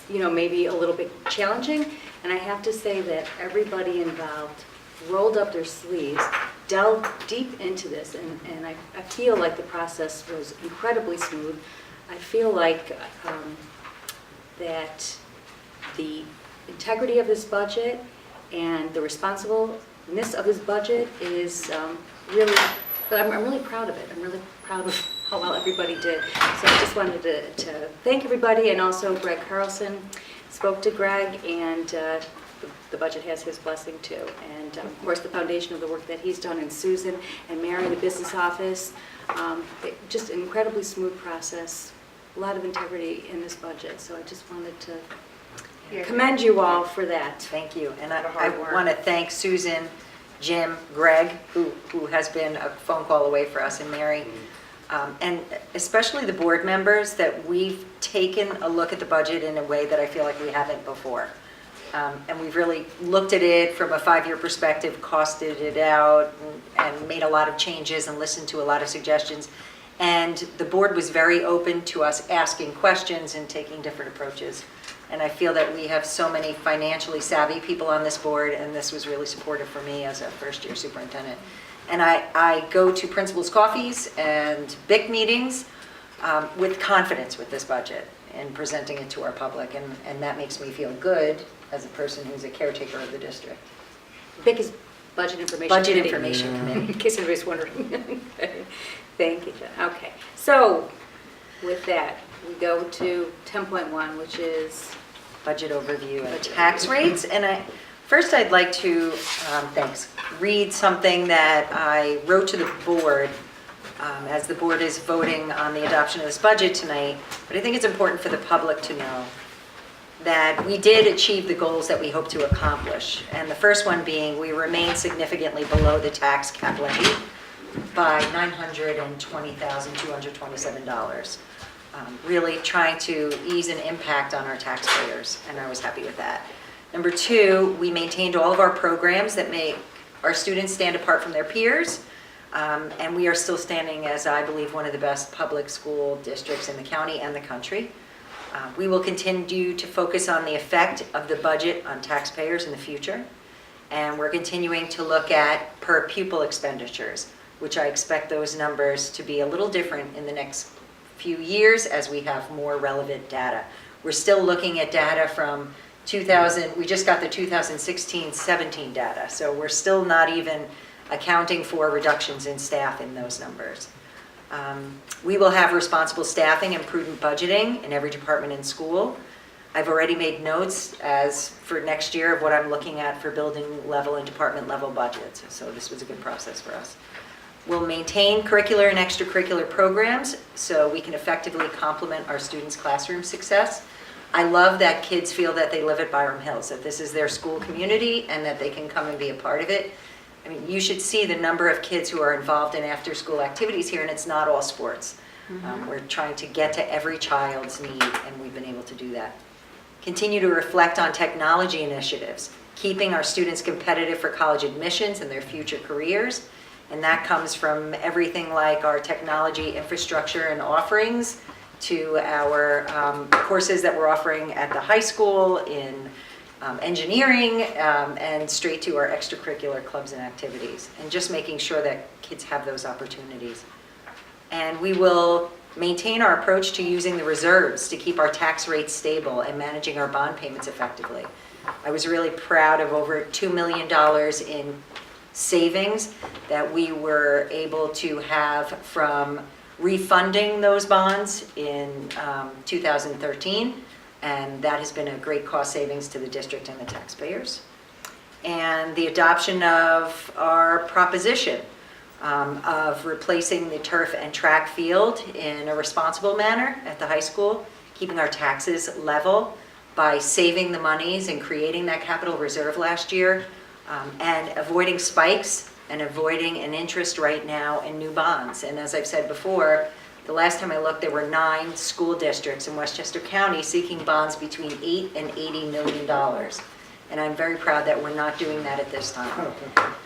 maybe a little bit challenging. And I have to say that everybody involved rolled up their sleeves, delved deep into this, and I feel like the process was incredibly smooth. I feel like that the integrity of this budget and the responsibleness of this budget is really, but I'm really proud of it. I'm really proud of how well everybody did. So I just wanted to thank everybody, and also Greg Carlson spoke to Greg, and the budget has his blessing too. And of course, the foundation of the work that he's done, and Susan and Mary, the business office, just an incredibly smooth process, a lot of integrity in this budget. So I just wanted to commend you all for that. Thank you. And I hard work. want to thank Susan Jim, Greg, who has been a phone call away for us, and Mary. And especially the board members, that we've taken a look at the budget in a way that I feel like we haven't before. And we've really looked at it from a 5-year perspective, costed it out, and made a lot of changes and listened to a lot of suggestions. And the board was very open to us asking questions and taking different approaches. And I feel that we have so many financially savvy people on this board, and this was really supportive for me as a first-year superintendent. And I go to principals' coffees and BIC meetings with confidence with this budget and presenting it to our public, and that makes me feel good as a person who's a caretaker of the district. BIC is Budget Information Budget Committee. Information Committee. In case anybody's wondering. Thank you, Jen. Okay, so with that, we go to 10.1, which is Budget overview and tax rates. And first I'd like to, read something that I wrote to the board as the board is voting on the adoption of this budget tonight. But I think it's important for the public to know that we did achieve the goals that we hope to accomplish. And the first one being we remain significantly below the tax cap levy by $920,227. Really trying to ease an impact on our taxpayers, and I was happy with that. Number 2, we maintained all of our programs that make our students stand apart from their peers, and we are still standing as, I believe, one of the best public school districts in the county and the country. We will continue to focus on the effect of the budget on taxpayers in the future, and we're continuing to look at per pupil expenditures, which I expect those numbers to be a little different in the next few years as we have more relevant data. We're still looking at data from 2000, we just got the 2016-17 data, so we're still not even accounting for reductions in staff in those numbers. We will have responsible staffing and prudent budgeting in every department in school. I've already made notes as for next year of what I'm looking at for building level and department level budgets, so this was a good process for us. We'll maintain curricular and extracurricular programs so we can effectively complement our students' classroom success. I love that kids feel that they live at Byram Hills, that this is their school community and that they can come and be a part of it. I mean, you should see the number of kids who are involved in after-school activities here, and it's not all sports. We're trying to get to every child's need, and we've been able to do that. Continue to reflect on technology initiatives, keeping our students competitive for college admissions and their future careers. And that comes from everything like our technology infrastructure and offerings to our courses that we're offering at the high school in engineering and straight to our extracurricular clubs and activities. And just making sure that kids have those opportunities. And we will maintain our approach to using the reserves to keep our tax rates stable and managing our bond payments effectively. I was really proud of over $2 million in savings that we were able to have from refunding those bonds in 2013, and that has been a great cost savings to the district and the taxpayers. And the adoption of our proposition of replacing the turf and track field in a responsible manner at the high school, keeping our taxes level by saving the monies and creating that capital reserve last year, and avoiding spikes and avoiding an interest right now in new bonds. And as I've said before, the last time I looked, there were 9 school districts in Westchester County seeking bonds between $8 and $80 million. And I'm very proud that we're not doing that at this time.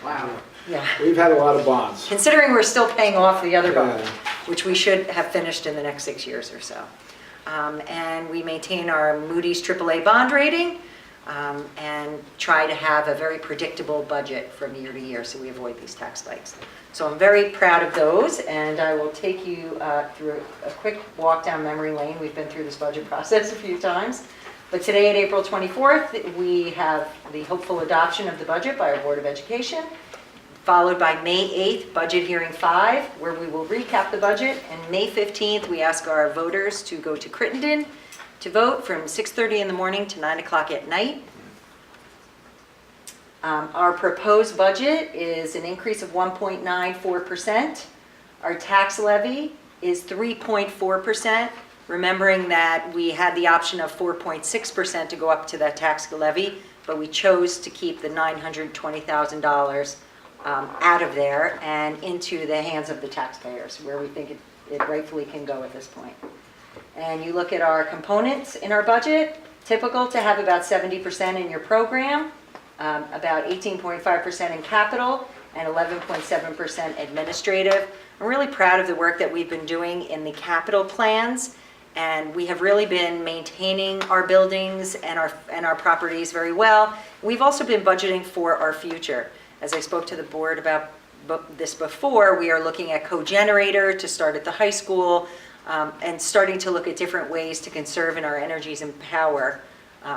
Wow. Yeah. We've had a lot of bonds. Considering we're still paying off the other bond, Yeah. which we should have finished in the next 6 years or so. And we maintain our Moody's AAA bond rating, and try to have a very predictable budget from year to year so we avoid these tax spikes. So I'm very proud of those, and I will take you through a quick walk down memory lane. We've been through this budget process a few times. But today, at April 24th, we have the hopeful adoption of the budget by our Board of Education, followed by May 8th, Budget Hearing 5, where we will recap the budget. And May 15th, we ask our voters to go to Crittenden to vote from 6:30 in the morning to 9 o'clock at night. Our proposed budget is an increase of 1.94%. Our tax levy is 3.4%, remembering that we had the option of 4.6% to go up to that tax levy, but we chose to keep the $920,000 out of there and into the hands of the taxpayers, where we think it rightfully can go at this point. And you look at our components in our budget, typical to have about 70% in your program, about 18.5% in capital, and 11.7% administrative. I'm really proud of the work that we've been doing in the capital plans, and we have really been maintaining our buildings and our properties very well. We've also been budgeting for our future. As I spoke to the board about this before, we are looking at cogenerator to start at the high school, and starting to look at different ways to conserve in our energies and power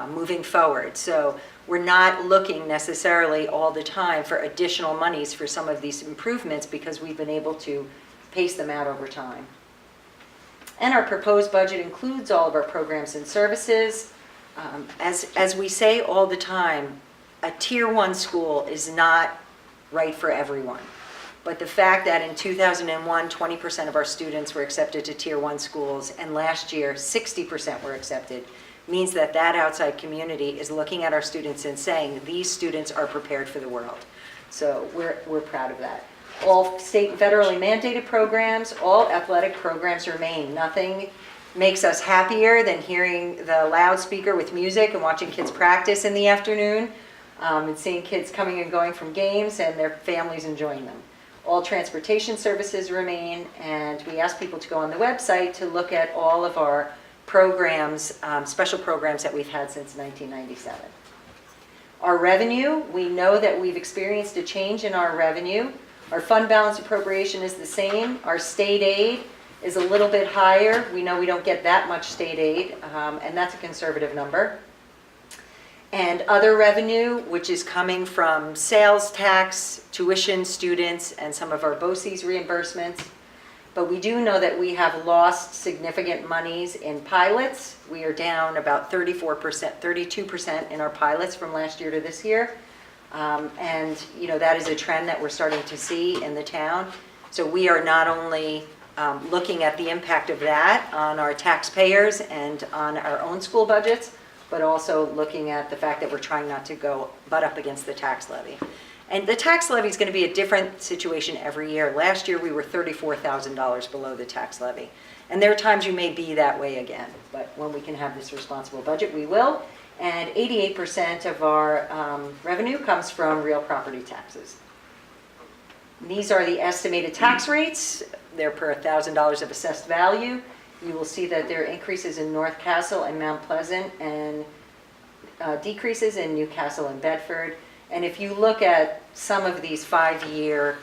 moving forward. So we're not looking necessarily all the time for additional monies for some of these improvements because we've been able to pace them out over time. And our proposed budget includes all of our programs and services. As we say all the time, a Tier 1 school is not right for everyone. But the fact that in 2001, 20% of our students were accepted to Tier 1 schools, and last year 60% were accepted, means that that outside community is looking at our students and saying, these students are prepared for the world. So we're proud of that. All state and federally mandated programs, all athletic programs remain. Nothing makes us happier than hearing the loudspeaker with music and watching kids practice in the afternoon, and seeing kids coming and going from games and their families enjoying them. All transportation services remain, and we ask people to go on the website to look at all of our programs, special programs that we've had since 1997. Our revenue, we know that we've experienced a change in our revenue. Our fund balance appropriation is the same. Our state aid is a little bit higher. We know we don't get that much state aid, and that's a conservative number. And other revenue, which is coming from sales tax, tuition, students, and some of our BOCES reimbursements. But we do know that we have lost significant monies in pilots. We are down about 32% in our pilots from last year to this year. And that is a trend that we're starting to see in the town. So we are not only looking at the impact of that on our taxpayers and on our own school budgets, but also looking at the fact that we're trying not to go butt up against the tax levy. And the tax levy is going to be a different situation every year. Last year we were $34,000 below the tax levy. And there are times you may be that way again, but when we can have this responsible budget, we will. And 88% of our revenue comes from real property taxes. These are the estimated tax rates. They're per $1,000 of assessed value. You will see that there are increases in North Castle and Mount Pleasant, and decreases in Newcastle and Bedford. And if you look at some of these 5 years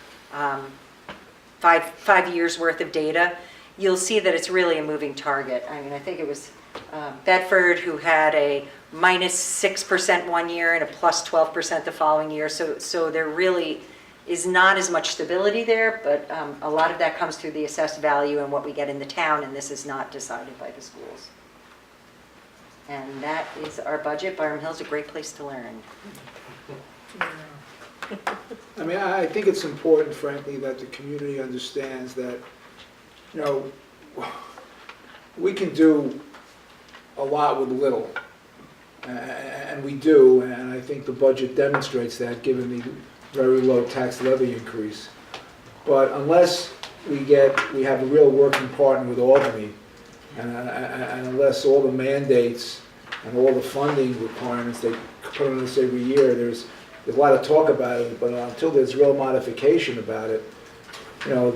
worth of data, you'll see that it's really a moving target. I mean, I think it was Bedford who had a -6% one year and a +12% the following year. So there really is not as much stability there, but a lot of that comes through the assessed value and what we get in the town, and this is not decided by the schools. And that is our budget. Byram Hill's a great place to learn. I mean, I think it's important, frankly, that the community understands that, we can do a lot with little, and we do, and I think the budget demonstrates that, given the very low tax levy increase. But unless we have a real working partner with Albany, and unless all the mandates and all the funding requirements they put on us every year, there's a lot of talk about it, but until there's real modification about it, there are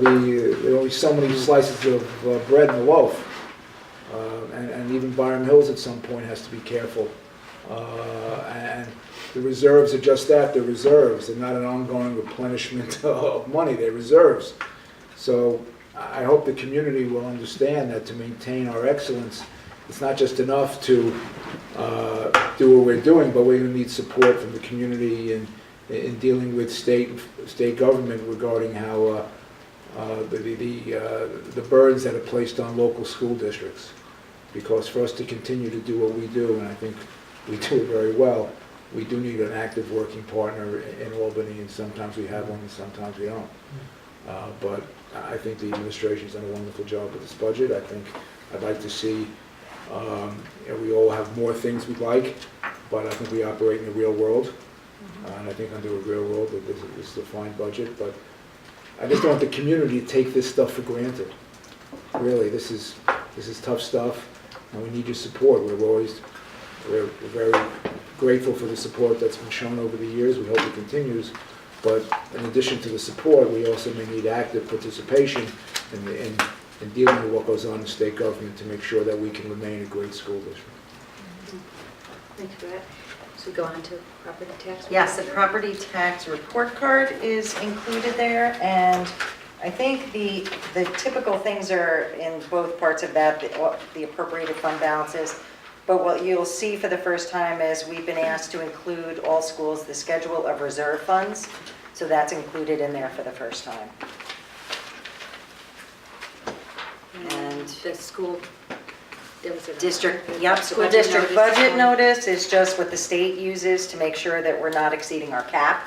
only so many slices of bread in the loaf. And even Byram Hills at some point has to be careful. And the reserves are just that, they're reserves. They're not an ongoing replenishment of money, they're reserves. So I hope the community will understand that to maintain our excellence, it's not just enough to do what we're doing, but we're going to need support from the community in dealing with state government regarding how the burdens that are placed on local school districts. Because for us to continue to do what we do, and I think we do it very well, we do need an active working partner in Albany, and sometimes we have one and sometimes we don't. But I think the administration's done a wonderful job with this budget. I think I'd like to see, we all have more things we'd like, but I think we operate in the real world. And I think under a real world, that this is a fine budget, but I just don't want the community to take this stuff for granted. Really, this is tough stuff, and we need your support. We're very grateful for the support that's been shown over the years. We hope it continues. But in addition to the support, we also may need active participation in dealing with what goes on in state government to make sure that we can remain a great school district. Thank you for that. So we go on to property tax? Yes, the property tax report card is included there, and I think the typical things are in both parts of that, the appropriated fund balances. But what you'll see for the first time is we've been asked to include all schools, the schedule of reserve funds. So that's included in there for the first time. And the school, there was a... District, yep, school budget district notice. budget notice is just what the state uses to make sure that we're not exceeding our cap.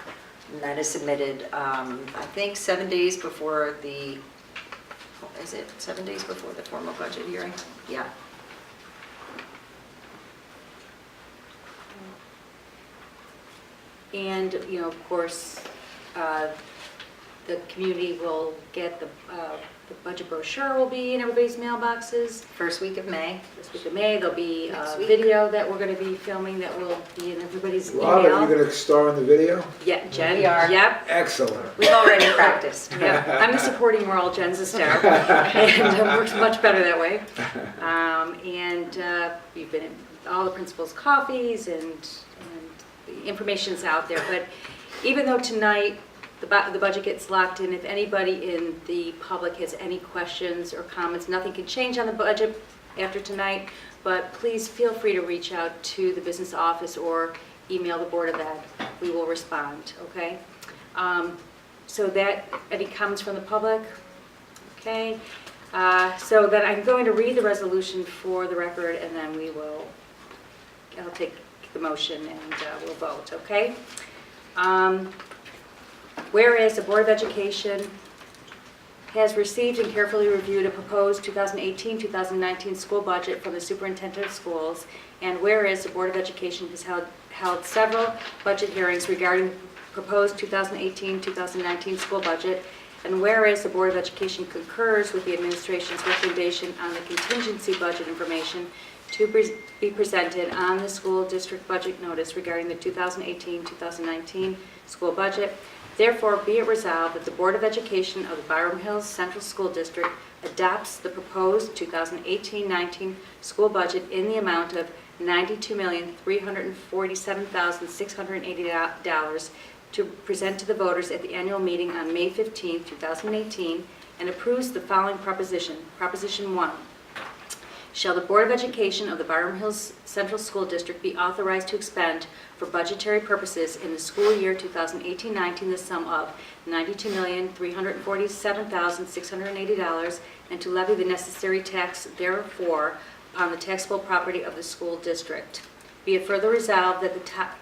And that is submitted, I think, 7 days before the, is it 7 days before the formal budget hearing? Yeah. And, you know, of course, the community will get the budget brochure will be in everybody's mailboxes. First week of May. This week of May, there'll be Next a week. video that we're going to be filming that will be in everybody's Rob, are you email. going to star in the video? Yeah, Jen. We are. Yep. Excellent. We've already practiced. Yep. I'm the supporting role, Jen's the star, and it works much better that way. You've been in all the principals' coffees, and the information's out there. But even though tonight the budget gets locked in, if anybody in the public has any questions or comments, nothing can change on the budget after tonight, but please feel free to reach out to the business office or email the Board of Ed. We will respond, okay? So that, any comments from the public? Okay. So then I'm going to read the resolution for the record, and then I'll take the motion and we'll vote, okay? Whereas the Board of Education has received and carefully reviewed a proposed 2018-2019 school budget from the superintendent of schools, and whereas the Board of Education has held several budget hearings regarding the proposed 2018-2019 school budget, and whereas the Board of Education concurs with the administration's recommendation on the contingency budget information to be presented on the school district budget notice regarding the 2018-2019 school budget, therefore be it resolved that the Board of Education of the Byram Hills Central School District adopts the proposed 2018-19 school budget in the amount of $92,347,680 to present to the voters at the annual meeting on May 15, 2018, and approves the following proposition. Proposition 1. Shall the Board of Education of the Byram Hills Central School District be authorized to expend for budgetary purposes in the school year 2018-19 the sum of $92,347,680 and to levy the necessary tax therefore upon the taxable property of the school district. Be it further resolved that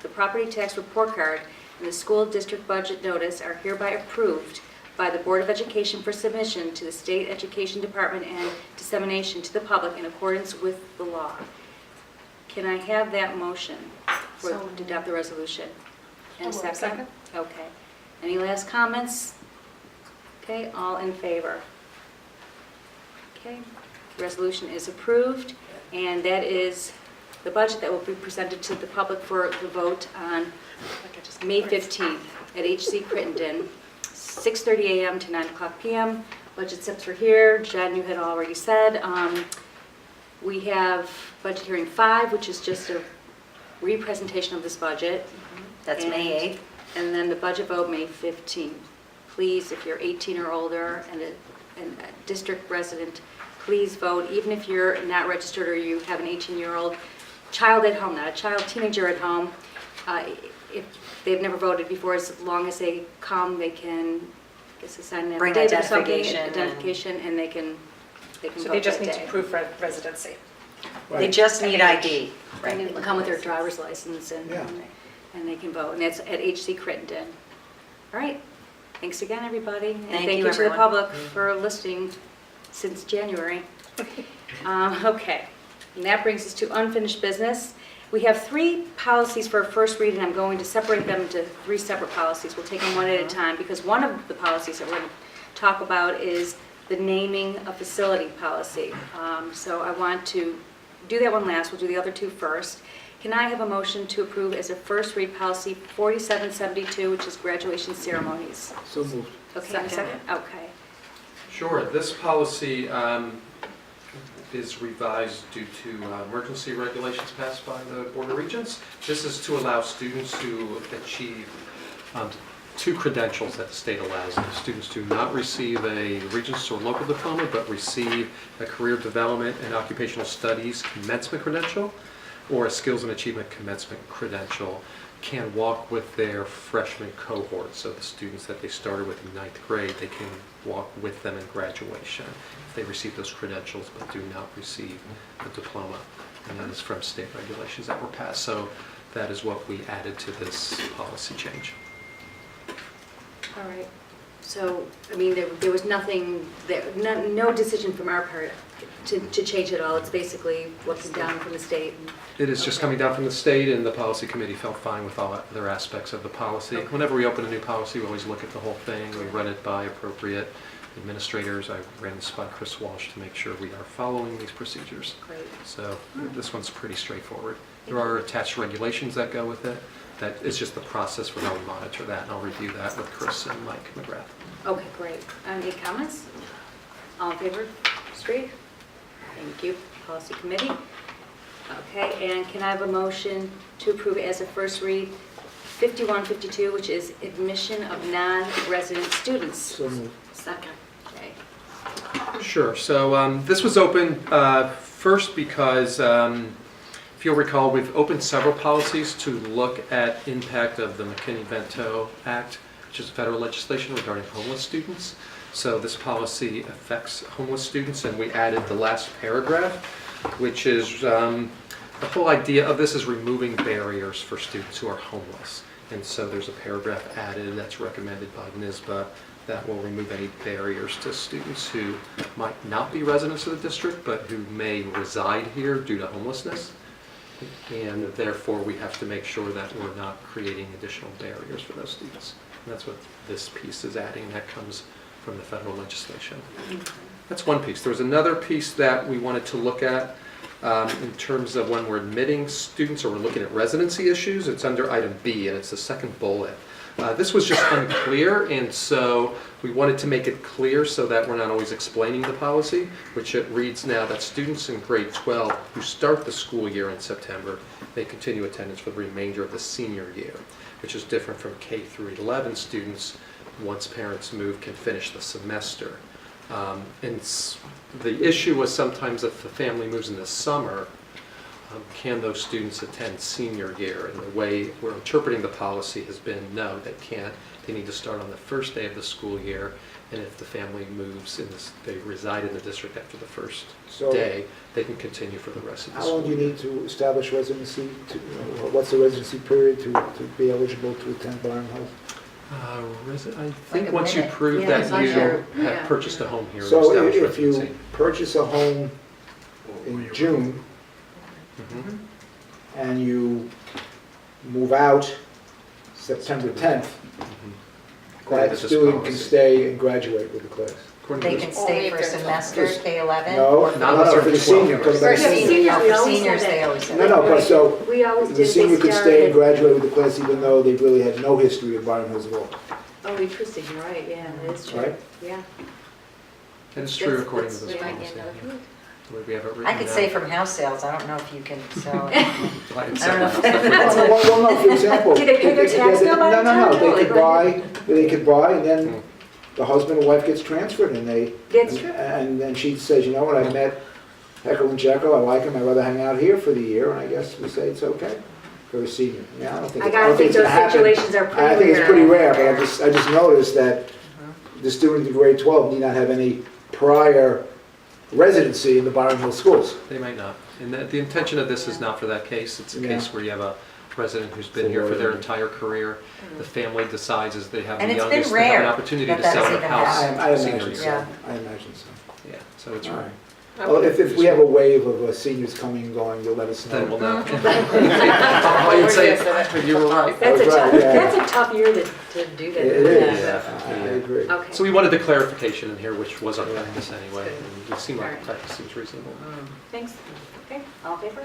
the property tax report card and the school district budget notice are hereby approved by the Board of Education for submission to the State Education Department and dissemination to the public in accordance with the law. Can I have that motion to adopt the resolution? And a second? Okay. Any last comments? Okay, all in favor? Okay, the resolution is approved, and that is the budget that will be presented to the public for the vote on May 15th at HC Crittenden, 6:30 a.m. to 9 o'clock p.m. Budget slips are here. Jen, you had already said. We have budget hearing 5, which is just a re-presentation of this budget. That's May 8th. And then the budget vote, May 15th. Please, if you're 18 or older and a district resident, please vote, even if you're not registered or you have an 18-year-old child at home, not a child, teenager at home. If they've never voted before, as long as they come, they can, I guess, sign an Bring affidavit or something, identification and they can vote So they just that need day. to prove residency. They just need ID. And they come with their driver's license Yeah. and they can vote. And that's at HC Crittenden. All right. Thanks again, everybody. And Thank thank you, you to the everyone. public for listening since January. Okay. And that brings us to unfinished business. We have 3 policies for a first read, and I'm going to separate them into 3 separate policies. We'll take them one at a time, because one of the policies that we're going to talk about is the naming a facility policy. So I want to do that one last. We'll do the other 2 first. Can I have a motion to approve as a first read policy 4772, which is graduation ceremonies? So moved. Okay, a second? Okay. Sure, this policy is revised due to emergency regulations passed by the Board of Regents. This is to allow students to achieve 2 credentials that the state allows. The students do not receive a Regents or local diploma, but receive a career development and occupational studies commencement credential or a skills and achievement commencement credential, can walk with their freshman cohort. So the students that they started with in 9th grade, they can walk with them in graduation if they receive those credentials but do not receive a diploma. And that is from state regulations that were passed. So that is what we added to this policy change. All right. So, I mean, there was nothing, no decision from our part to change it all. It's basically what came down from the state. It is just coming down from the state, and the policy committee felt fine with all other aspects of the policy. Whenever we open a new policy, we always look at the whole thing. We run it by appropriate administrators. I ran this by Chris Walsh to make sure we are following these procedures. Great. So this one's pretty straightforward. There are attached regulations that go with it. That is just the process for how we monitor that, and I'll review that with Chris and Mike McGrath. Okay, great. Any comments? All in favor? Street? Thank you. Policy Committee? Okay, and can I have a motion to approve as a first read 5152, which is admission of non-resident students? So moved. Second. Okay. Sure. So this was open first because, if you'll recall, we've opened several policies to look at impact of the McKinney-Vento Act, which is federal legislation regarding homeless students. So this policy affects homeless students, and we added the last paragraph, which is the whole idea of this is removing barriers for students who are homeless. And so there's a paragraph added that's recommended by NYSBA that will remove any barriers to students who might not be residents of the district, but who may reside here due to homelessness. And therefore, we have to make sure that we're not creating additional barriers for those students. And that's what this piece is adding. That comes from the federal legislation. That's one piece. There was another piece that we wanted to look at in terms of when we're admitting students or we're looking at residency issues. It's under item B, and it's the second bullet. This was just unclear, and so we wanted to make it clear so that we're not always explaining the policy, which it reads now that students in grade 12 who start the school year in September may continue attendance for the remainder of the senior year, which is different from K through 11 students. Once parents move, can finish the semester. The issue was sometimes if the family moves in the summer, can those students attend senior year? And the way we're interpreting the policy has been no, they can't. They need to start on the first day of the school year, and if the family moves and they reside in the district after the first day, they can continue for the rest of the How school long do you year. need to establish residency? What's the residency period to be eligible to attend Byram Hills? I Like think a once you minute. prove Yeah, that it's not you sure. Yeah. have purchased a home here and So established if you residency. purchase a home in June Mhm. and you move out September 10th, According that to this student can policy. stay and graduate with the class. According to They this can stay for a semester, K-11? No, Not no, for for the 12 senior. years. because For the seniors, senior- we always seniors, said they that. always said No, no, but so We always the did, senior they could stay and started, graduate with the class even though they really had no history of Byram Hills at all. oh, interesting, you're right, yeah, that is true. Right. Yeah. And it's true according to this We might policy. get another yeah. The way we have it written I could down. say from house sales, I don't know if you can sell it. I can I don't sell know. that stuff. Well, no, for example. Do they pay their tax bill by the No, time? they could buy and then the husband or wife gets transferred and they. That's true. And then she says, you know what, I met Heckle and Jekyll, I like him, I'd rather hang out here for the year, and I guess we say it's okay for a senior. Yeah, I don't think. I I gotta don't think it's those gonna happen. situations are pretty rare. I think it's pretty rare, but I just noticed that the student in grade 12 need not have any prior residency in the Byram Hills schools. They might not. And the intention of this is not for that case. It's a Yeah. case where you have a resident who's been here for their entire career. The family decides as they have the And it's been youngest, they have an rare opportunity that to that's sell even their house. I senior imagine year. so, Yeah. I imagine so. Yeah, so it's All rare. right. Well, if we have a wave of seniors coming and going, you'll let us know. Then we'll know. I'll say, you were right. That's a Right, tough, yeah. that's a tough year to do that. It is, Yeah. I agree. Okay. So we wanted the clarification in here, which was our practice anyway, and it seemed like the practice seems reasonable. Thanks. Okay, all in favor?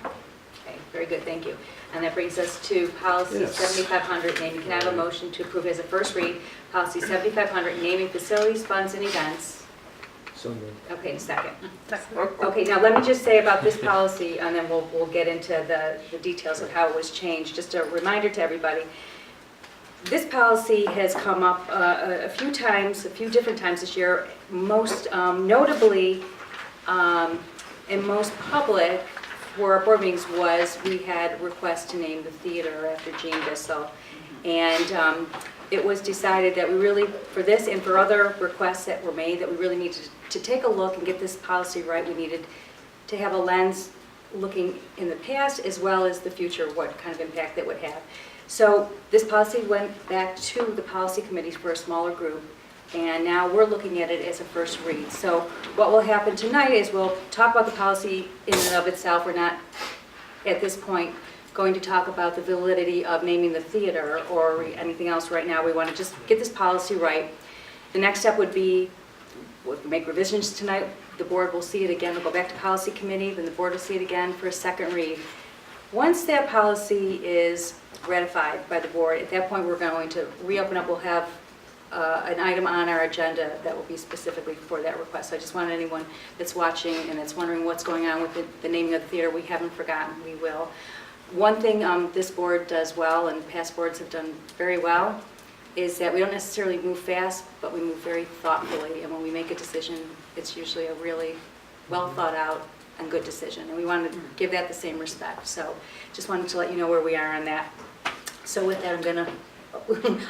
Okay, very good, thank you. And that brings us to policy Yes. 7500, naming. Can I have a motion to approve as a first read, policy 7500, naming facilities, funds, and events? So moved. Okay, second. Okay, now let me just say about this policy, and then we'll get into the details of how it was changed. Just a reminder to everybody, this policy has come up a few times, a few different times this year. Most notably, and most public for our board meetings was we had requests to name the theater after Jean Bissell. And it was decided that we really, for this and for other requests that were made, that we really needed to take a look and get this policy right. We needed to have a lens looking in the past as well as the future, what kind of impact that would have. So this policy went back to the policy committees for a smaller group, and now we're looking at it as a first read. So what will happen tonight is we'll talk about the policy in and of itself. We're not, at this point, going to talk about the validity of naming the theater or anything else right now. We want to just get this policy right. The next step would be, we'll make revisions tonight. The board will see it again. We'll go back to policy committee, then the board will see it again for a second read. Once that policy is ratified by the board, at that point we're going to reopen up. We'll have an item on our agenda that will be specifically for that request. So I just want anyone that's watching and that's wondering what's going on with the naming of the theater, we haven't forgotten, we will. One thing this board does well, and past boards have done very well, is that we don't necessarily move fast, but we move very thoughtfully. And when we make a decision, it's usually a really well thought out and good decision. And we want to give that the same respect. So just wanted to let you know where we are on that. So with that, I'm going to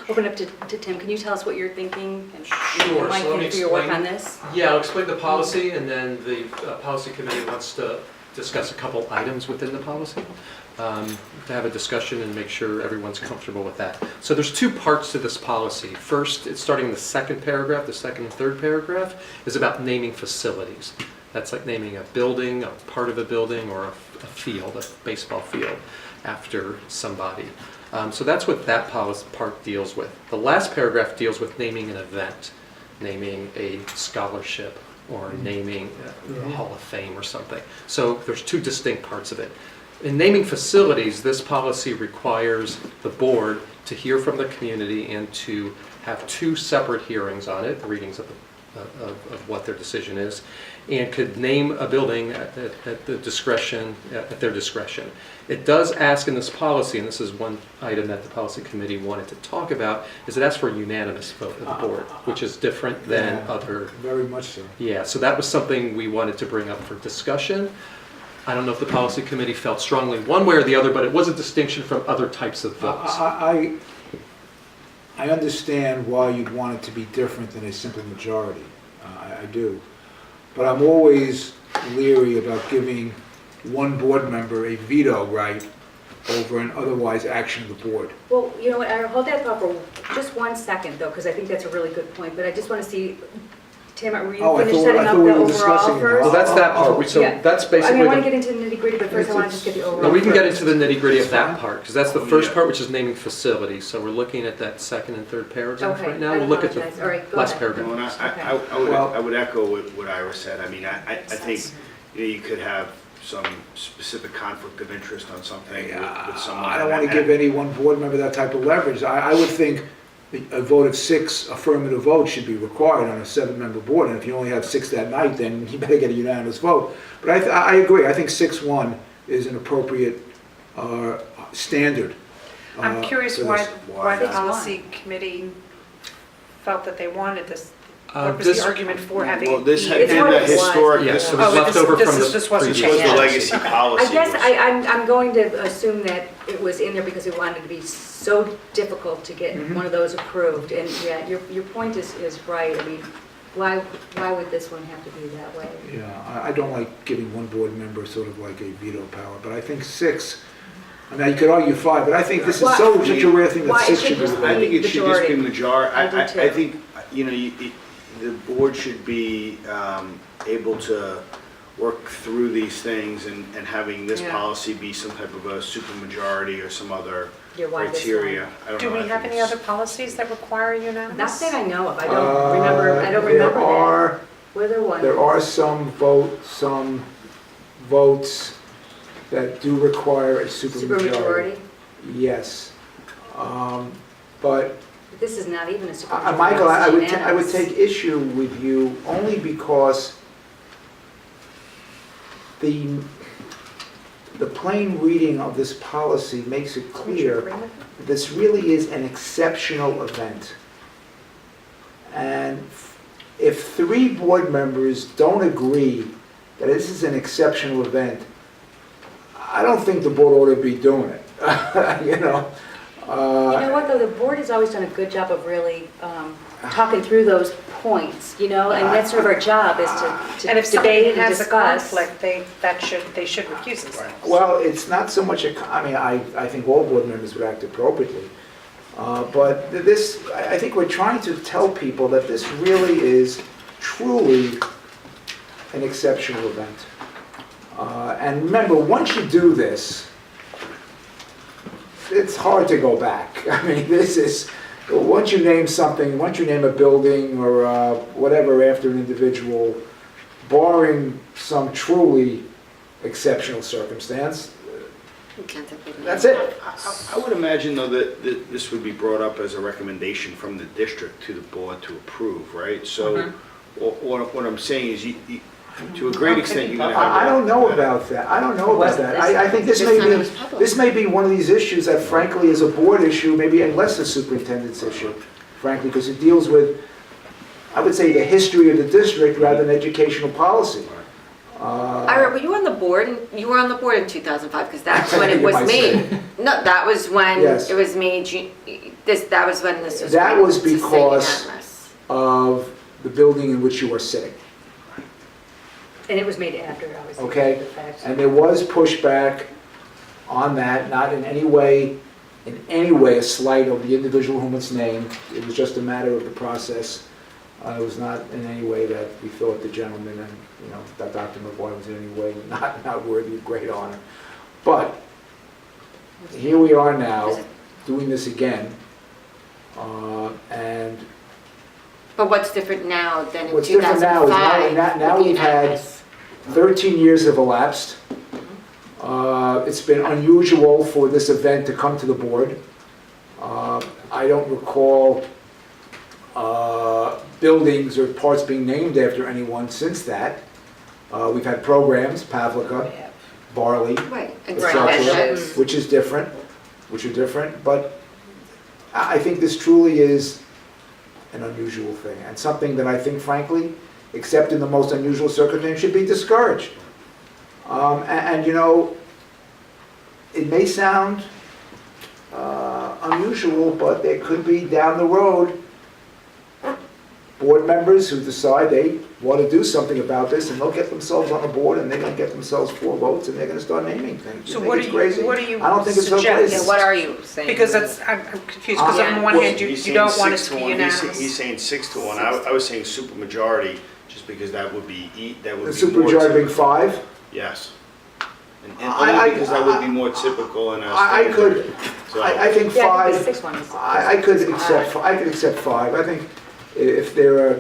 open up to Tim. Can you tell us what you're thinking? And Sure, Mike, so let me for your work explain. on this? Yeah, I'll explain the policy, and then the policy committee wants to discuss a couple items within the policy, to have a discussion and make sure everyone's comfortable with that. So there's two parts to this policy. First, it's starting in the second paragraph. The second and third paragraph is about naming facilities. That's like naming a building, a part of a building, or a field, a baseball field, after somebody. So that's what that policy part deals with. The last paragraph deals with naming an event, naming a scholarship, or naming a Hall of Fame or something. So there's two distinct parts of it. In naming facilities, this policy requires the board to hear from the community and to have two separate hearings on it, readings of what their decision is, and could name a building at their discretion. It does ask in this policy, and this is one item that the policy committee wanted to talk about, is it asks for a unanimous vote of the board, which is different than other. Very much so. Yeah, so that was something we wanted to bring up for discussion. I don't know if the policy committee felt strongly one way or the other, but it was a distinction from other types of votes. I understand why you'd want it to be different than a simple majority. I do. But I'm always leery about giving one board member a veto right over an otherwise action of the board. Well, you know what, I'll hold that thought for just 1 second, though, because I think that's a really good point. But I just want to see, Tim, were you finished setting up the overall first? Well, that's that part. So Yeah. that's I basically. mean, I want to get into the nitty-gritty, but first I want to just get the overall. No, we can get first. into the nitty-gritty of that part, because that's the first Yeah. part, which is naming facilities. So we're looking at that second and third paragraph Okay, right now. I We'll look at the apologize. All right, go last ahead. paragraph. Well, and I would echo what Ira said. I mean, I think you could have some specific conflict of interest on something with someone. I don't want to give any one board member that type of leverage. I would think a vote of 6 affirmative votes should be required on a 7-member board, and if you only have 6 that night, then you better get a unanimous vote. But I agree, I think 6-1 is an appropriate standard. I'm curious for why this. the Why? policy committee felt that they wanted this. What was This- the argument for having? Well, this had It's been what a it was. historic, Yes, this it was was left over from the this wasn't previous. the changed. legacy policy. I guess was- I'm going to assume that it was in there because we wanted to be so difficult to get one of those approved. And yeah, your point is right. I mean, why would this one have to be that way? Yeah, I don't like giving one board member sort of like a veto power, but I think 6, I mean, you could argue 5, but I think this is Why- such a rare thing that why it 6 should should be just the I think it should just be Majority. majority. I do too. I think, the board should be able to work through these things and having this Yeah. policy be some type of a supermajority or some other Your widest criteria. I don't Do know, we I have think any it's- other policies that require Not unanimous? that I know of, I don't remember There that. are, Were there one? there are some votes that do require a supermajority. Supermajority? Yes. But This is not even a supermajority. Michael, this is I would unanimous. take issue with you only because the plain reading of this policy makes it Would you clear agree with that this really is an exceptional event. And if 3 board members don't agree that this is an exceptional event, I don't think the board ought to be doing it, you know? You know what, though, the board has always done a good job of really talking through those points, you know, and that's sort of our job, is And if to somebody debate and has a discuss. conflict, they should recuse themselves. Well, it's not so much I think all board members would act appropriately. But this, I think we're trying to tell people that this really is truly an exceptional event. And remember, once you do this, it's hard to go back. I mean, this is, once you name something, once you name a building or whatever after an individual, barring some truly exceptional circumstance, that's it. I would imagine, though, that this would be brought up as a recommendation from the district to the board to approve, right? So what I'm saying is, to a great extent, you're going to have... I don't know about that. I don't know about that. I think this may be one of these issues that frankly is a board issue, maybe and less a superintendent's issue, frankly, because it deals with, I would say, the history of the district rather than educational policy. Ira, were you on the board? You were on the board in 2005, because that's when it You was might made. say. No, that was when Yes. it was made, that was when this was That made was to say because unanimous. of the building in which you are sitting, And it was made after, obviously. okay? the fact. And there was pushback on that, not in any way a slight of the individual whom it's named. It was just a matter of the process. It was not in any way that we thought the gentleman and, you know, that Dr. McGuire was in any way not worthy of great honor. But here we are now, doing this again, and But what's different now than in what's different now is 2005? now with the we've had unanimous? 13 years have elapsed. It's been unusual for this event to come to the board. I don't recall buildings or parts being named after anyone since that. We've had programs, Pavlika, Barley, Right, etc., exactly. which are different, but I think this truly is an unusual thing, and something that I think, frankly, except in the most unusual circumstance, should be discouraged. And you know, it may sound unusual, but there could be down the road board members who decide they want to do something about this, and they'll get themselves on the board, and they're going to get themselves 4 votes, and they're going to start naming things. You So think what it's do you- crazy? what do you I don't think it's suggest? someplace. Yeah, what are you saying? Because I'm confused, because on one hand, He's you don't saying want it 6 to be 1. unanimous. He's saying 6 to 1. I was saying supermajority, just because that would be The more supermajority being typical. 5? Yes. And I- only because that would be more typical in a I could, standard. So- I think Yeah, I think 5, the 6 one is. I could accept 5. I think if there are,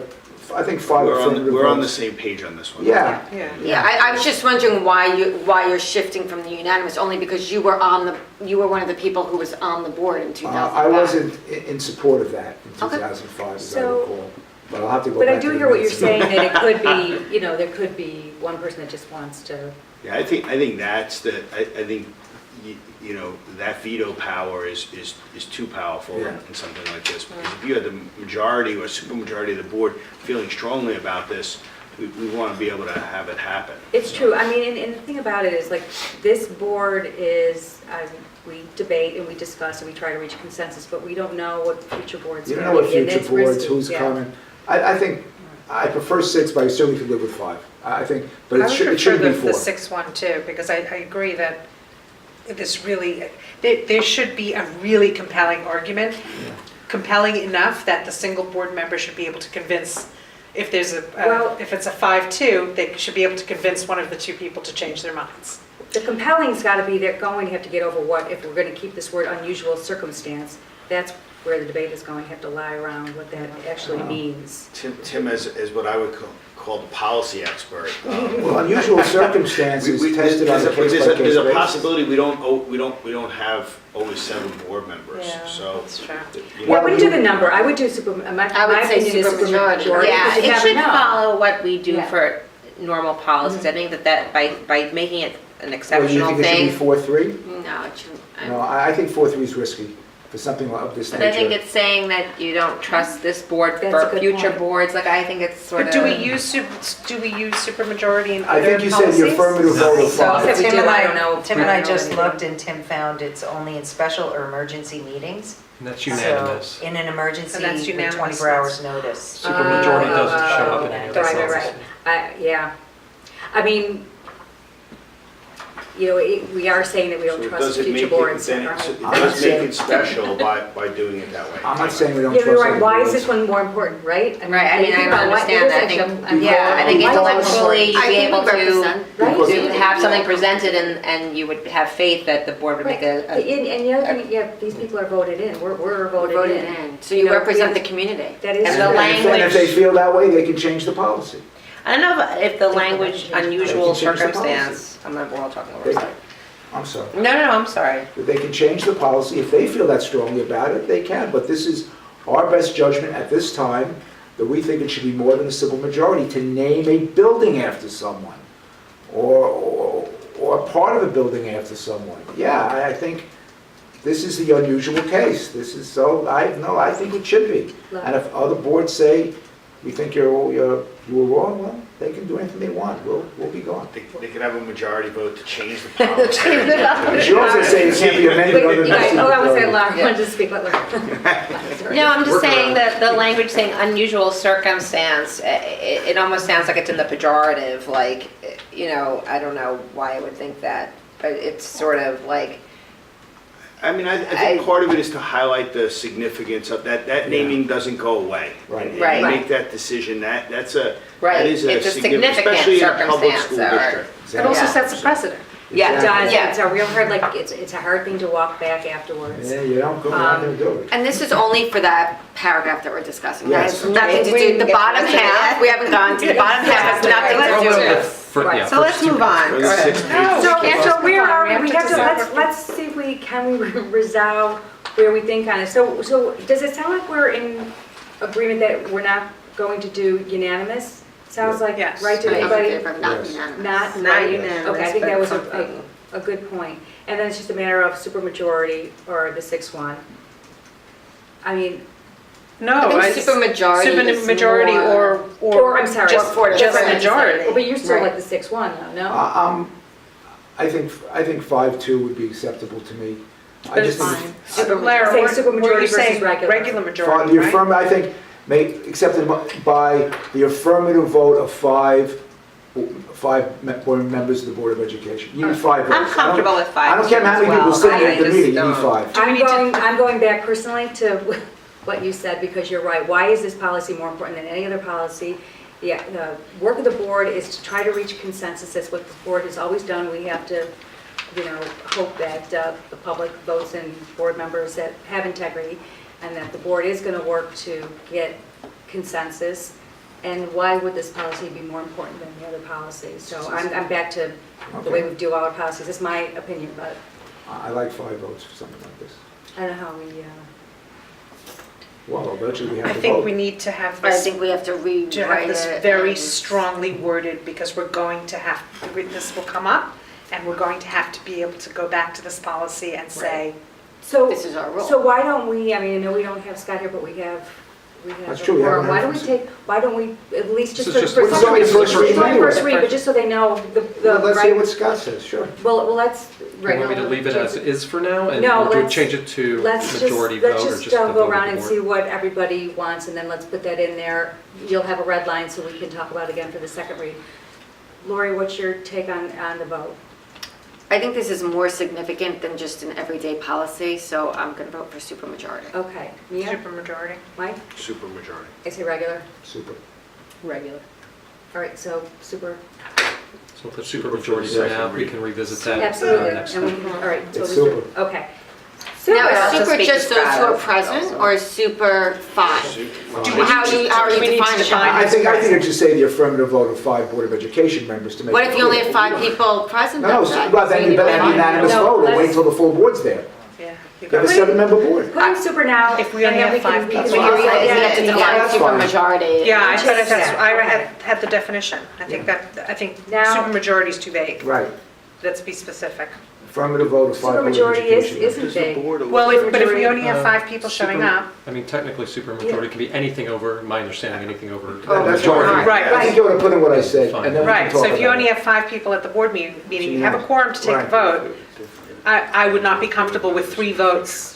I think 5 affirmative We're on the votes. same page on this one. Yeah. Yeah, I was just wondering why you're shifting from the unanimous, only because you were one of the people who was on the board in 2005. I wasn't in support of that in Okay. 2005, as I So- recall. But I'll have to go But back I to do the hear what you're minutes. saying, that it could be, you know, there could be one person that just wants to. Yeah, I think that's I think, you know, that veto power is too powerful Yeah. in something like this. Because if you had the majority or supermajority of the board feeling strongly about this, we want to be able to have it happen. It's true, I mean, and the thing about it is, like, this board is, we debate and we discuss and we try to reach consensus, but we don't know what future boards You are don't going know to what be. future boards, who's coming. I think, I prefer 6, but I certainly could live with 5. I think, but it shouldn't be 4. I would prefer the 6 one too, because I agree that this really, there should be a really compelling argument, compelling enough that the single board member should be able to convince if there's Well- if it's a 5-2, they should be able to convince one of the two people to change their minds. The compelling's got to be, they're going to have to get over what, if we're going to keep this word unusual circumstance, that's where the debate is going to have to lie around what that actually means. Tim is what I would call the policy expert. Well, unusual circumstances tested on a There's case-by-case there's a basis. possibility we don't have always 7 board members, so. That's true. you Yeah, I know, wouldn't do the number, I would do my I would say opinion is supermajority. supermajority. Yeah, because you it never should know. follow what we do Yeah. for normal policies. I think that by making it an Well, do you exceptional think it should be thing. 4-3? No, it shouldn't. No, I think 4-3 is risky for something of this But nature. I think it's saying that you don't trust this board That's a for good future point. boards, like I think it's sort But of. do we use supermajority in I other think you policies? said the affirmative vote of So Said 5. we Tim do, and I don't know. Tim and I I don't know just anything. looked and Tim found it's only in special or emergency meetings. And that's unanimous. So in an emergency, And that's with unanimous, 24 hours notice. Supermajority doesn't show up in any of the Right, policies. yeah. I mean, we are saying that we So don't it trust doesn't future make it, boards. then right? it does make it special by doing it that way. I'm not saying we don't Yeah, trust you're right, other why is boards. this one more important, right? Right, I mean, think I about what- understand it is that. I actually think, yeah, I think why is it intellectually important? you'd be able to Right? to have something presented and you would have faith that the board would make And a. the other thing, yeah, these people are voted in, we're voted Voted in. in, so you know, represent we- the community. That is And true. the And if they feel that way, they can change the policy. I don't know if the language unusual They can change the circumstance, we're all talking They- over. I'm sorry. No, I'm sorry. That they can change the policy. If they feel that strongly about it, they can. But this is our best judgment at this time, that we think it should be more than a simple majority to name a building after someone, or part of a building after someone. Yeah, I think this is the unusual case. This is so, I think it should be. And if other boards say, we think you were wrong, well, they can do anything they want. We'll be gone. They could have a majority vote to change the policy. But you also say it can't be amended other You guys, than. I was saying, Laura, I wanted to speak, let Laura. No, I'm just saying that the language saying unusual circumstance, it almost sounds like it's in the pejorative, like, I don't know why I would think that, but it's sort of like, I mean, I think part of it is to highlight the significance of that naming doesn't go away. Right. And Right. you make that decision, that is a It's a significant especially in a public circumstance, school or- district. It also Yeah. sets a precedent. Yeah. It does, Yeah. it's a real hard, it's a hard thing to walk back afterwards. Yeah, you don't go, you're not gonna do it. And this is only for that paragraph that we're discussing. That Yes. has nothing to do, the bottom half, we haven't gone to, the bottom half has nothing to do with. Right. So let's move on. Or the 6 pages. So, can't so just where define, are we we, have we to have to, decide let's see if we, can we resolve where we think on it. So does it sound like we're in agreement that we're not going to do unanimous? Sounds like, Yes. right to I'm in anybody? favor of not Yes. unanimous. Not, Not right? unanimous, Okay, I think but that was something. a good point. And then it's just a matter of supermajority or the 6-1. I mean, No, I think supermajority is Supermajority more- or I'm sorry, just for just different- majority. but you still Right. like the 6-1 though, no? I think 5-2 would be acceptable to me. I But just it's think fine. Lara, Saying we're supermajority versus saying regular. regular the majority, right? affirmative, I think, accepted by the affirmative vote of five members of the Board of Education. You need 5 votes. I'm comfortable with 5. I don't care how many people sit at the meeting, you need 5. I'm going back personally to what you said, because you're right. Why is this policy more important than any other policy? The work of the board is to try to reach consensus. That's what the board has always done. We have to, hope that the public votes in board members that have integrity, and that the board is going to work to get consensus. And why would this policy be more important than the other policies? So I'm back to the way we do all our policies. It's my opinion, but I like 5 votes for something like this. I don't know how we, Well, eventually we have I to think vote. we need to have I this, think we have to to have rewrite this it. very and- strongly worded, because we're going to have, this will come up, and we're going to have to be able to go back to this policy and say, so. This is our rule. So why don't we, I know we don't have Scott here, but we have That's a true, we haven't forum. Why heard don't we from why don't we at least just This for is just- for Well, some it's only the first reading only anyway. first read, but just so they know the Let's hear right. what Scott says, sure. Well, let's, right. You want me to leave it as is for now, and No, or do we let's- change it to Let's majority vote, or just just the vote go of around the and board? see what everybody wants, and then let's put that in there. You'll have a red line, so we can talk about it again for the second read. Lori, what's your take on the vote? I think this is more significant than just an everyday policy, so I'm going to vote for supermajority. Okay, Mia, supermajority. Mike, Supermajority. I say regular. Super. Regular. All right, so super, So the supermajority for now, we can revisit that absolutely. next And we time. can, all right, so It's super, super. okay. Now, But is also super speak just to those who are Skylar present, also. or is super 5? How are you we need to defining define it? I think I'd just say the affirmative vote of 5 Board of Education members to make. What it if you only clear. have 5 people present? No, well, then an unanimous No, vote, or wait let's- till the full board's there. Yeah. You have a 7-member board. Put in super now. If we only and then have 5 we people. can We revisit have it. to Yeah, define that's super fine. majority. Yeah, I thought Just that's, that. Ira had the definition. I think Now- supermajority is too vague. Right. Let's be specific. Affirmative vote of 5 Board of Supermajority Education. isn't big. Well, but if we only have 5 people showing up, I mean, technically, supermajority can be anything over, my understanding, anything over That- That's majority. fine. Right. I think you ought to put in what I said, and then we can right, talk so if you about only it. have 5 people at the board meeting, you have a quorum to take a Right. vote, I would not be comfortable with 3 votes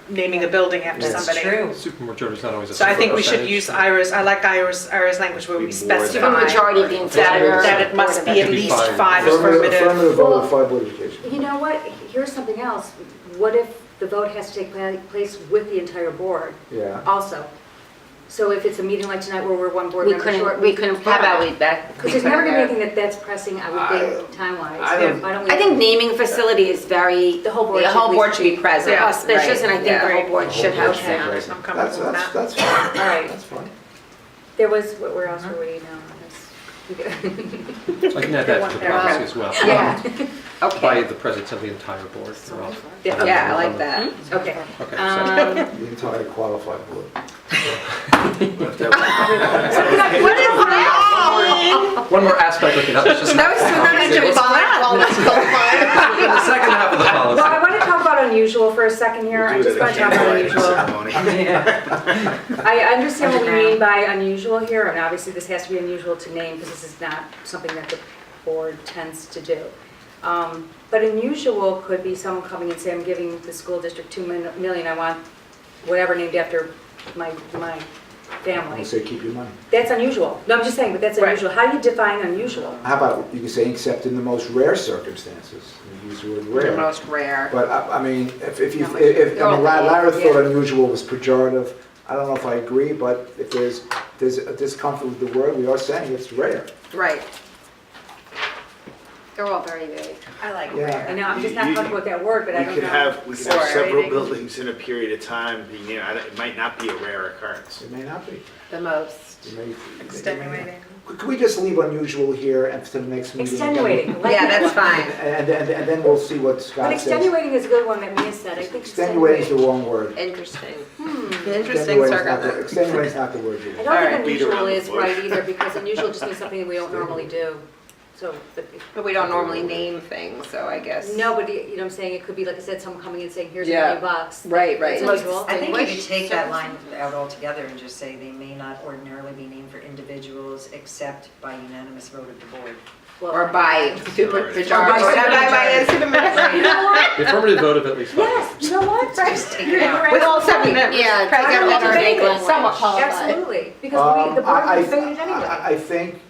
naming a building after That's somebody. true. Supermajority is not always a So I think we should percentage. use Ira's, I like Ira's language where we specify Supermajority of the entire. that it must be at Could be least 5. 5 Affirmative affirmative. vote of 5 Board of Education. You know what, here's something else. What if the vote has to take place with the entire board Yeah. also? So if it's a meeting like tonight where we're one board We member short. couldn't, we couldn't. How about we back? Because there's never gonna be anything that's pressing, I would think, time-wise. I don't- Why don't we- I think naming a facility is very The whole board. The whole board should be present. Yeah. auspicious, and I think the whole board should have. Okay. I'm That's, comfortable with that. that's fine. All right, That's fine. there was, where else were we now? I can add that to the policy as well. Yeah, By Okay. the presence of the entire board. They're all- Yeah, I like that. okay. Okay, so The entire qualified board. one more aspect looking up, it's just. That was too much to In the second half of the Well, I policy. want to talk about unusual for a second here. I just want to talk about unusual. I understand what we mean by unusual here, and obviously this has to be unusual to name because this is not something that the board tends to do. But unusual could be someone coming and saying, I'm giving the school district $2 million, I want whatever named after my I family. say keep your money. That's unusual. No, I'm just saying, but that's Right. unusual. How do you define unusual? How about, you can say except in the most rare circumstances. You use the word The rare. most rare. But I mean, if you, Not much. if, They're I mean, all Lara big, thought unusual was pejorative. I don't know if I agree, but if there's a discomfort with the word, we are saying it's rare. Right. They're all very vague. I like Yeah. rare. I know, I'm just not comfortable with that word, but I We don't could know. have, we could have Or- several buildings in a period of time being, it might not be a rare occurrence. It may not be. The most. It may- Extenuating. Could we just leave unusual here and to the next meeting? Extenuating. I like Yeah, that that's one. fine. And then we'll see what But Scott says. extenuating is a good one that Mia said. I think Extenuating is the extenuating. wrong word. Interesting. Interesting Extenuating is not the- circumstance. Extenuating is not the word you I want. don't All think right. Beat unusual around the is bush. right either, because unusual just means something that we don't normally do. So, But we don't normally name things, so I guess. no, but you know what I'm saying, it could be, like I said, someone coming in saying, here's Yeah. $1 million. Right, right. It's unusual. I think you could Distinguished take that service. line out altogether and just say they may not ordinarily be named for individuals except by unanimous vote of the board. Well, Or by super Or by majority. Or by super majority. The affirmative vote of at least 5. Yes, you know what? Take it out. With all 7 members. Yeah, present, take out that's all the vague ridiculous. language. Somewhat qualified. Absolutely, because we, the board would figure it anyway. I think,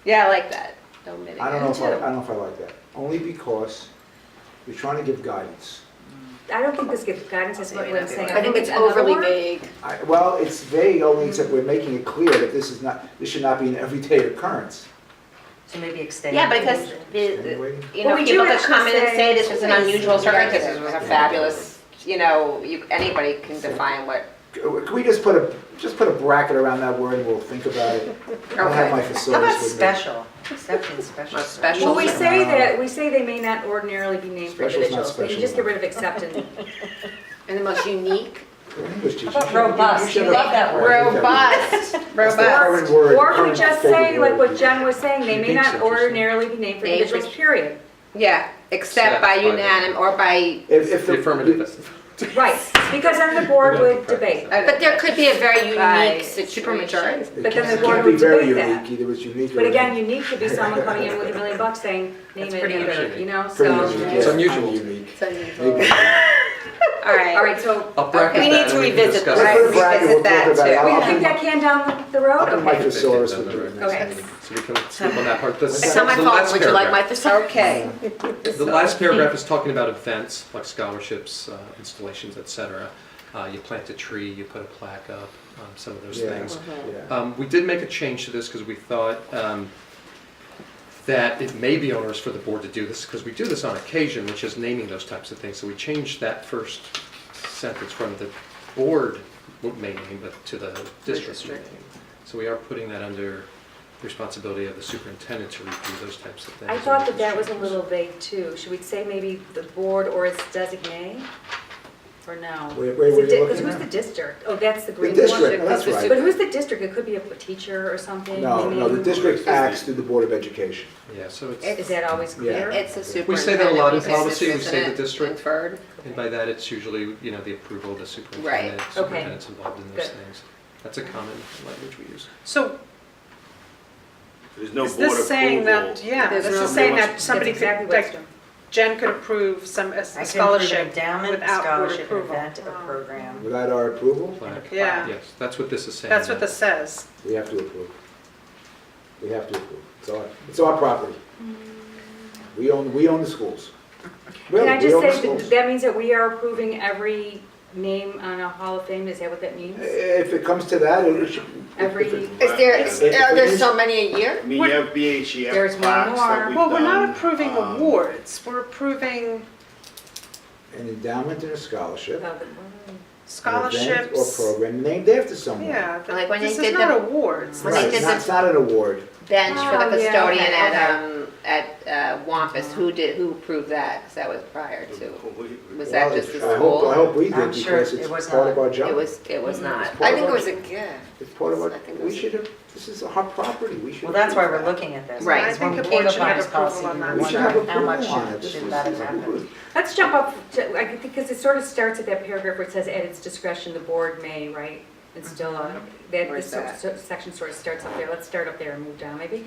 Yeah, I like that. Don't mitigate. I don't know if too. I don't know if I like that. Only because we're trying to give guidance. I don't think this gives guidance, that's what I'm saying. I think it's another overly word. vague. Well, it's vague only except we're making it clear that this should not be an everyday occurrence. So maybe extend. Yeah, because Extenuating. you Well, know, we do people could actually come in and say- say this was an unusual circumstance, this was a fabulous, you know, anybody can define what. Can we just put a bracket around that word and we'll think about it? I don't have my How thesaurus about with me. special? Exception, special. Special. Well, we say they may not ordinarily be named for Special's not individuals, but you special just get enough. rid of accept and, And the most unique. You're an English teacher. How about robust? You love that word. Robust, That's the robust. current word, or if we current just favorite say, like word. what Jen was saying, they may Unique's not interesting. ordinarily be named for Named individuals, for- period. Yeah, except by unanimous or by, If The affirmative. Right, because then the board would debate. But there could be a very By unique situation. It But then can't- the board It can't be would very debate that. unique, either it's unique or. But again, unique could be someone coming in with $1 million saying, name That's it, pretty either, unique. you know, Pretty so. unique, It's yeah, unusual. unique. it's unusual. Maybe. All right. All right, so, I'll bracket We that need and to we can revisit discuss this. it. Let's put a bracket, we'll Revisit that talk about it. too. we I'll can kick put- that can down the road? I'll put my Okay. thesaurus Down with the you road. next Okay. meeting. So we can sleep on that part. The It's not my the fault. last Would you like my paragraph. thesaurus? Okay. The last paragraph is talking about events like scholarships, installations, etc. you plant a tree, you put a plaque up, some of those Yeah, things. yeah. We did make a change to this because we thought that it may be onerous for the board to do this, because we do this on occasion, which is naming those types of things. So we changed that first sentence from the board may name, but to the district may name. So we are putting that under the responsibility of the superintendent to review those types of things. I thought that that was a little vague too. Should we say maybe the board or its designee? Or no? Where were you Because looking who's at? the district? Oh, that's the The green one? district, that's right. But who's the district? It could be a teacher or something? No, maybe? no, the district acts through the Board of Education. Yeah, so it's, Is that always clear? It's a superintendent. we say that a lot in because policy, we isn't say the it district. Inferred. And by that, it's usually, the approval of the superintendent. Okay. Superintendent's involved in those Good. things. That's a common language we use. So There's no is board this saying approval. that, yeah, There's this no- is saying That's that somebody could, exactly what it's like, doing. Jen could approve a I can approve an scholarship endowment, without board scholarship, an approval. event, a program. Without our approval, Plaque. Yeah. Yes, that's what this is saying. That's what this says. we have to approve. We have to approve. It's our property. We own the schools. Can I Really, we just own the say, schools. that means that we are approving every name on a Hall of Fame? Is that what that means? If it comes to that, it should. Every- Are there so many a year? I mean, you have BH, you There's have one plaques that more. we've Well, we're not done, approving awards, we're approving An endowment and a scholarship. Oh, An event scholarships. or program named after someone. Yeah, Like when they this did is not the- awards. when they Right, did it's not an award. Bench for Oh, the yeah, custodian okay, at Wampus, who approved that? Because that was prior to, was Well, that just the I school? hope we I'm did sure because it it's was part of not. our job. It was not. I think it was a gift. It's part of our, I think it we was- should have, this is our property, we should. Well, that's why approve we're that. looking at this. Right. Because I think when the we came board up should on have this policy, approval on we that. were We should have wondering how much approval on it. should that have happened. Let's jump up to, I think, because it sort of starts at that paragraph where it says, at its discretion, the board may, right? It's still, that, Where's this that? section sort of starts up there. Let's start up there and move down, maybe.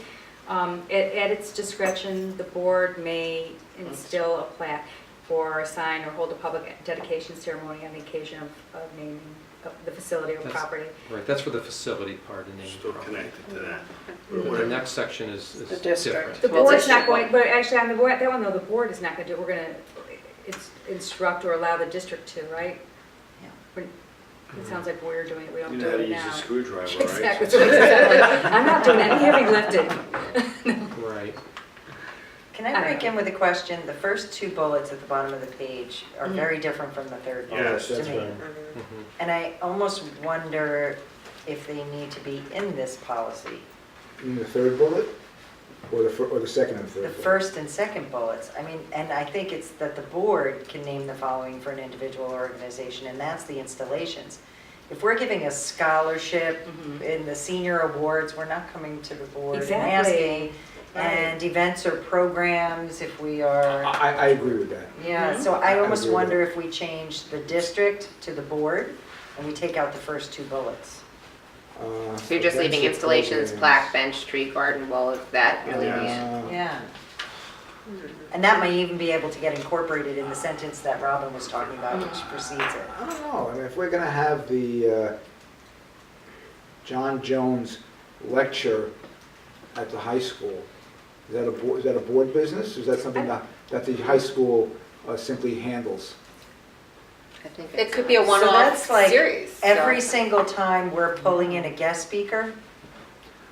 At its discretion, the board may instill a plaque or sign or hold a public dedication ceremony on the occasion of naming of the facility or That's- property. Right, that's for the facility part and name. Still connected to that. The next section is The district. different. The Well, board's not district going, but actually on the board, that one though, the board is not going to do, we're going to instruct or allow the district to, right? Yeah. We're- It sounds like we're doing it, we don't You do know how to it use now. a screwdriver, right? Exactly, that's what it sounds like. I'm not doing any heavy lifting. Right. Can I break in with a question? The first two bullets at the bottom of the page are very different from the third bullet Yes, to that's me. right. Mhm. And I almost wonder if they need to be in this policy. In the third bullet, or the second and third? The bullet? first and second bullets, I mean, and I think it's that the board can name the following for an individual or organization, and that's the installations. If we're giving a scholarship in the senior awards, we're not coming to the board and Exactly. asking. And events or programs, if we are, I agree with that. yeah, so I I almost agree with wonder if we change the district to the board, and we take out the first two bullets. So you're just leaving Events or installations, programs. plaque, bench, tree, garden, wall, is that really the Yes. end? Yeah. And that may even be able to get incorporated in the sentence that Robin was talking about, which precedes it. I don't know, I mean, if we're gonna have the John Jones lecture at the high school, is that a board business? Is that something that the high school simply handles? I think It it's- could be a So one-off that's like series. so- every single time we're pulling in a guest speaker,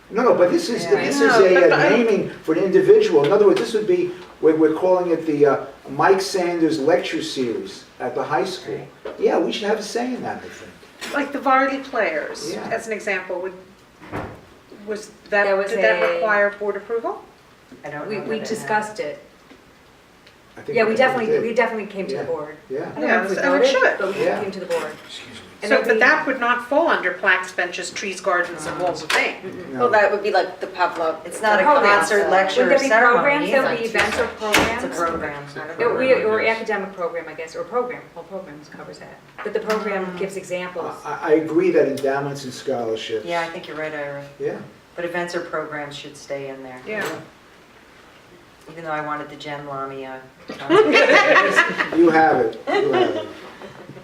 No, but this is, Yeah. this is No, a but- naming for an individual. In other words, this would be, we're calling it the Mike Sanders Lecture Series at the high school. Yeah, we should have a say in that, I think. Like the varsity players, Yeah. as an example, was That that, was did that a- require board approval? I don't know. We that it discussed it. I think Yeah, we did. definitely came to the Yeah. board. Yeah. I don't know if we Yeah, and it voted, should. but we Yeah. came to the board. And So, it'd but be- that would not fall under plaques, benches, trees, gardens, and walls of fame. No. Well, that would be like the Pavlov. It's not a Programs. concert, lecture, Would or there be ceremony. programs, there would be It's events or It's a programs? program. I don't know. Or academic program, I guess, or program, well, programs covers that. But the program gives examples. I agree that endowments and scholarships. Yeah, I think you're right, Ira. Yeah. But events or programs should stay in there. Yeah. Even though I wanted the Jen Lamia. You have it, you have it.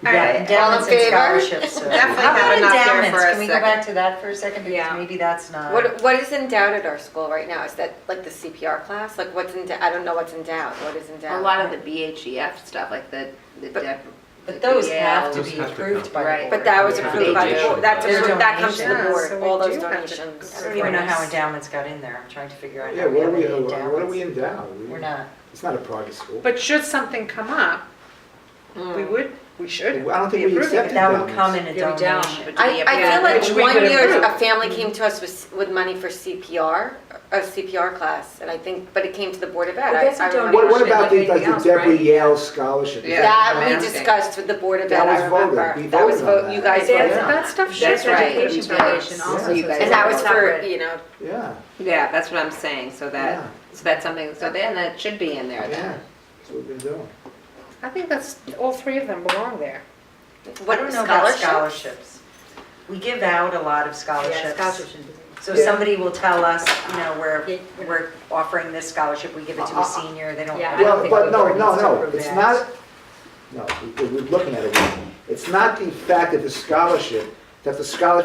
All Yeah, right, endowments all in and favor? scholarships. so- Definitely How have about enough there endowments? for a Can we go second. back to that for a second? Because Yeah. maybe that's not. What is endowed at our school right now? Is that like the CPR class? Like what's endowed? I don't know what's endowed. What is endowed? A lot of the BHEF stuff, like the But- Deb But those have to Those be have to approved come. by the Right. board. But that was Yeah. approved by the board, that's, Their that comes to the donations. board, So we all those do have to- donations. I don't even know how endowments got in there. I'm trying to figure out Yeah, how we what are have we, any what are we endowments. endowed? We're not. It's not a private school. But should something come up, we should I don't think be we approving accept it. That would come in a Give a down. donation. I feel like Which we one would year, approve. a family came to us with money for CPR, a CPR class, and I think, but it came to the Board of Ed. Well, that's a I remember- donation. What about the, Like like the anything else, Deborah right? Yale scholarship? Is Yeah. That we Nasty. discussed with the Board of Ed, That was I voted. remember. We That was voted on vote, you that. guys Yeah, voted Yeah. on That it. stuff should. That's right. education Yeah. foundation Yeah. also. So you so guys- it's And that was for, separate. you know, Yeah, Yeah, that's what I'm saying, so Yeah. that's something, so then that should be in there yeah, then. that's what we've been doing. I think that's, all three of them belong there. I don't know about scholarships. We give out a lot of Yeah, scholarships. scholarships should be. So Yeah. somebody will tell us, you know, Yeah. we're offering this scholarship, we give it to a senior, they don't. Yeah, I Well, don't think but the no, board no, needs to no, approve it's that. not, no, we're looking at it wrong. It's not the fact that the scholarship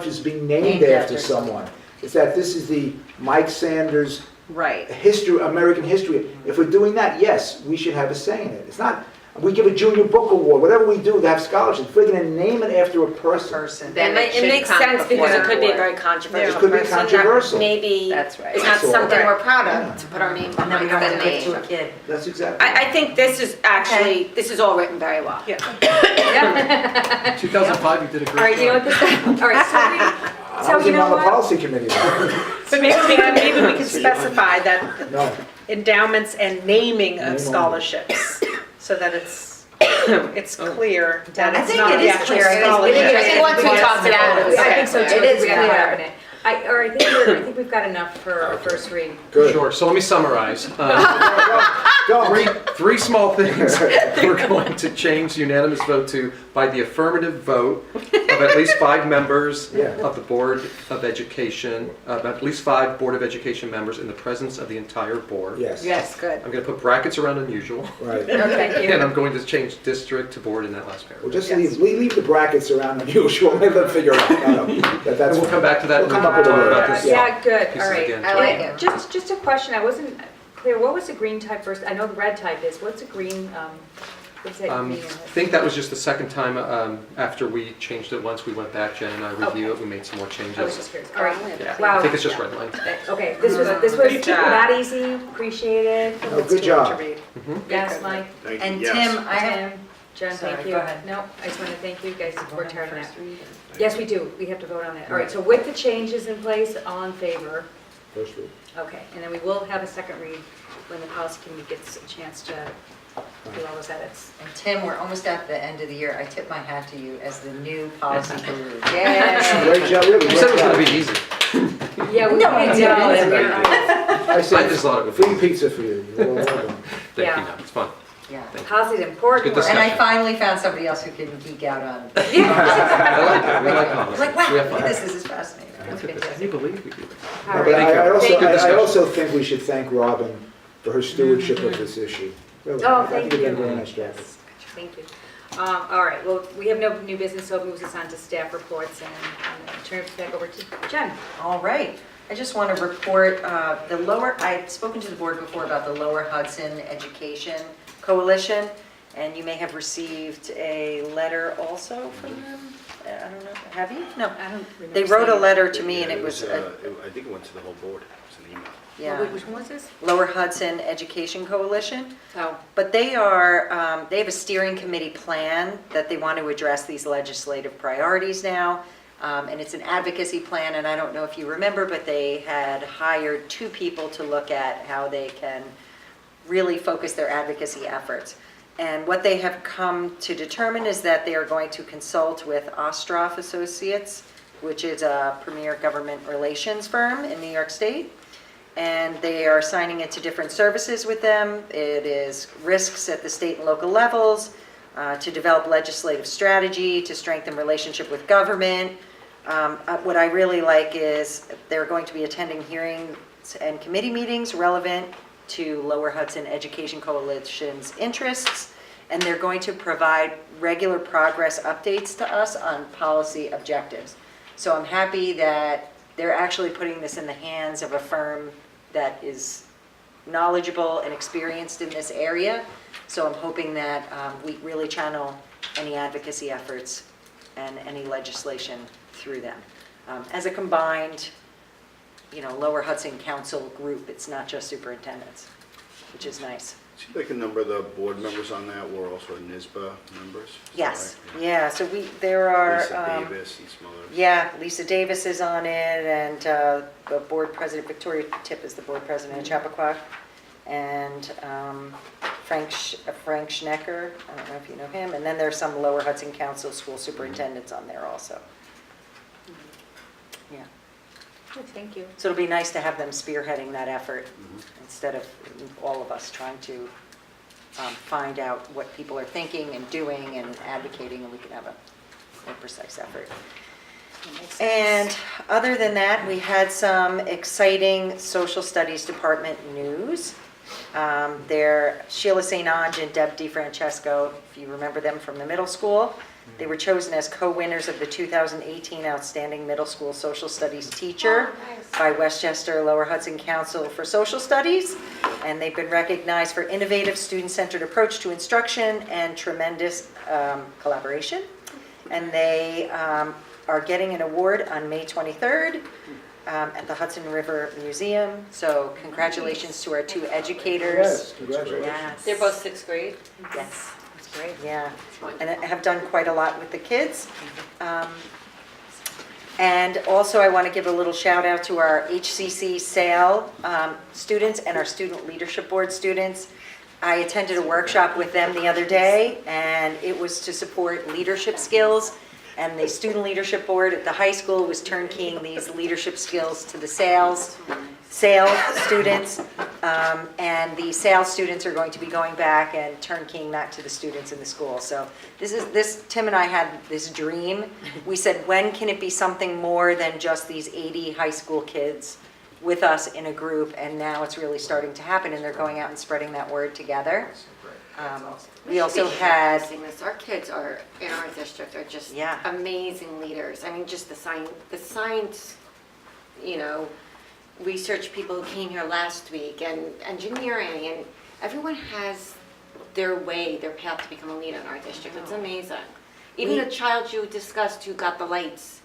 is being named Named after after someone. It's that this is the Mike Sanders Right. history, American history. If we're doing that, yes, we should have a say in it. It's not, we give a junior book award, whatever we do, they have scholarships. If we're gonna name it after a person, Person. Then it should makes come sense before because it the could be a board. very controversial It could be person that controversial. maybe That's right. is not That's all. something we're proud Yeah. of, to put our name And then we behind don't the want to give to a name. kid. that's exactly. I think this is actually, this is all written very well. Yeah. 2005, you did a All right, great you know job. what this, all right, I so was you even know on the what? policy committee. But maybe we can specify that No, endowments and naming Name of only. scholarships, so that it's clear that I it's think not it the is actual clear. I scholarship. think I think once we talked it out, it was I think so too. It is We gotta clear. have it. I think we've got enough for our first read. good. Sure, so let me summarize. Don't. Three small things we're going to change the unanimous vote to by the affirmative vote of at least 5 members Yeah. of the Board of Education, at least 5 Board of Education members in the presence of the entire board. Yes. Yes, good. I'm going to put brackets around unusual, Right. Thank and I'm going to change district to board in that last Well, paragraph. just leave the brackets around unusual, let them figure it out. No, that's And we'll fine. come back to that. We'll come up with a Talk word. about this. Yeah, good, Pieces all right. again. I like it. Just a question, I wasn't clear, what was the green type first? I know the red type is, what's a green, what's that I green? think that was just the second time after we changed it once. We went back, Jen and I reviewed it, we made some more I was changes. just curious, all right. Yeah, I Wow. think it's just red line. Okay, this was Good job. not easy, appreciated. No, good job. Yes, Mike, Thank And you, yes. Tim, I have, Tim, Jen, Sorry, thank you. go ahead. No, I just want to thank you, you guys worked hard on that. first read. Yes, we do, we have to vote on that. All right, so with the changes in place, all in favor? First read. Okay, and then we will have a second read when the policy committee gets a chance to do all those edits. And Tim, we're almost at the end of the year. I tip my hat to you as the new policy guru. Yeah. Great job, really. You said it was great going to job. be easy. Yeah, we No, can I do didn't. it. I I said, just thought it would free be. pizza for you. Well done. Thank you, Yeah. no, it's fun. Yeah. Policy's important. Good work. And I discussion. finally found somebody else who can geek out on. I like it, we like policy. Like, We have wow, fun. this is fascinating. Look at this. Can you believe we do this? All No, right. but Thank you. I also, Good I discussion. also think we should thank Robin for her stewardship of this issue. Really. Oh, I think thank you've done you. a very nice job. Thank you. All right, well, we have no new business, so it moves us on to staff reports, and I'm going to turn it back over to Jen. All right. I just want to report I've spoken to the board before about the Lower Hudson Education Coalition, and you may have received a letter also from them. I don't know, have you? No. I don't remember. They wrote a seeing- letter to me and Yeah, it was, I think it went to the whole board, it was an email. yeah, Which one was this? Lower Hudson Education Coalition. Oh, But they have a steering committee plan that they want to address these legislative priorities now. And it's an advocacy plan, and I don't know if you remember, but they had hired 2 people to look at how they can really focus their advocacy efforts. And what they have come to determine is that they are going to consult with Ostroff Associates, which is a premier government relations firm in New York State. And they are assigning it to different services with them. It is risks at the state and local levels, to develop legislative strategy, to strengthen relationship with government. What I really like is they're going to be attending hearings and committee meetings relevant to Lower Hudson Education Coalition's interests, and they're going to provide regular progress updates to us on policy objectives. So I'm happy that they're actually putting this in the hands of a firm that is knowledgeable and experienced in this area. So I'm hoping that we really channel any advocacy efforts and any legislation through them. As a combined, Lower Hudson Council group, it's not just superintendents, which is nice. Seems like a number of the board members on that were also NISBA members. Is that Yes, right? yeah, so there are. Lisa Davis and some others. Yeah, Lisa Davis is on it, and the board president, Victoria Tipp is the board president of Chappaqua, and Frank Schnecker, I don't know if you know him, and then there's some Lower Hudson Council school superintendents on there also. Yeah, Oh, thank you. so it'll be nice to have them spearheading that effort instead of all of us trying to find out what people are thinking and doing and advocating, and we can have a more precise effort. And other than that, we had some exciting social studies department news. Sheila St. Ange and Deb DeFrancesco, if you remember them from the middle school, they were chosen as co-winners of the 2018 Outstanding Middle School Social Studies Teacher by Westchester Lower Hudson Council for Social Studies. And they've been recognized for innovative student-centered approach to instruction and tremendous collaboration. And they are getting an award on May 23rd at the Hudson River Museum. So congratulations to our two educators. Yes, congratulations. Yes. They're both sixth grade? Yes, that's great, yeah. And have done quite a lot with the kids. And also I want to give a little shout out to our HCC SAIL students and our Student Leadership Board students. I attended a workshop with them the other day, and it was to support leadership skills. And the Student Leadership Board at the high school was turnkeying these leadership skills to the SAIL students. And the SAIL students are going to be going back and turnkeying that to the students in the school. So Tim and I had this dream. We said, when can it be something more than just these 80 high school kids with us in a group? And now it's really starting to happen, and they're going out and spreading that word together. We also had, Our kids are, in our district, are just Yeah. amazing leaders. I mean, just the science, research people who came here last week, and engineering, and everyone has their way, their path to become a leader in our district. It's amazing. Even the child you discussed who got the lights,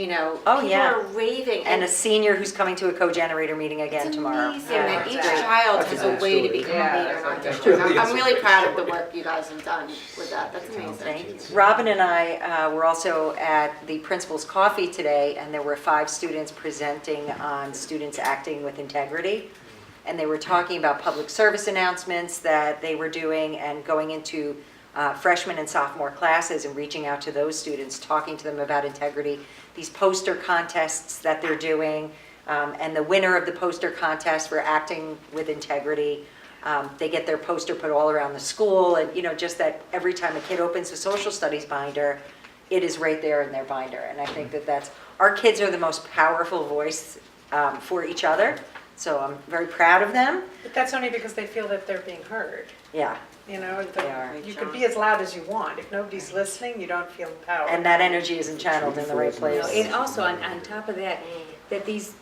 Oh, people yeah. are raving. and a senior who's coming to a co-generator meeting again It's tomorrow. amazing Yeah. that each child That's has a a nice way to story. become a leader in our district. I'm really proud of the work you guys have done with that. That's amazing. Thank you. Robin and I were also at the principal's coffee today, and there were 5 students presenting on students acting with integrity. And they were talking about public service announcements that they were doing and going into freshman and sophomore classes and reaching out to those students, talking to them about integrity, these poster contests that they're doing, and the winner of the poster contest for acting with integrity, they get their poster put all around the school, and just that every time a kid opens a social studies binder, it is right there in their binder. And I think that our kids are the most powerful voice for each other, so I'm very proud of them. But that's only because they feel that they're being heard. Yeah, They are. You can John. be as loud as you want. If nobody's listening, you don't feel empowered. and that energy isn't channeled in the right place. And also, on top of that, that these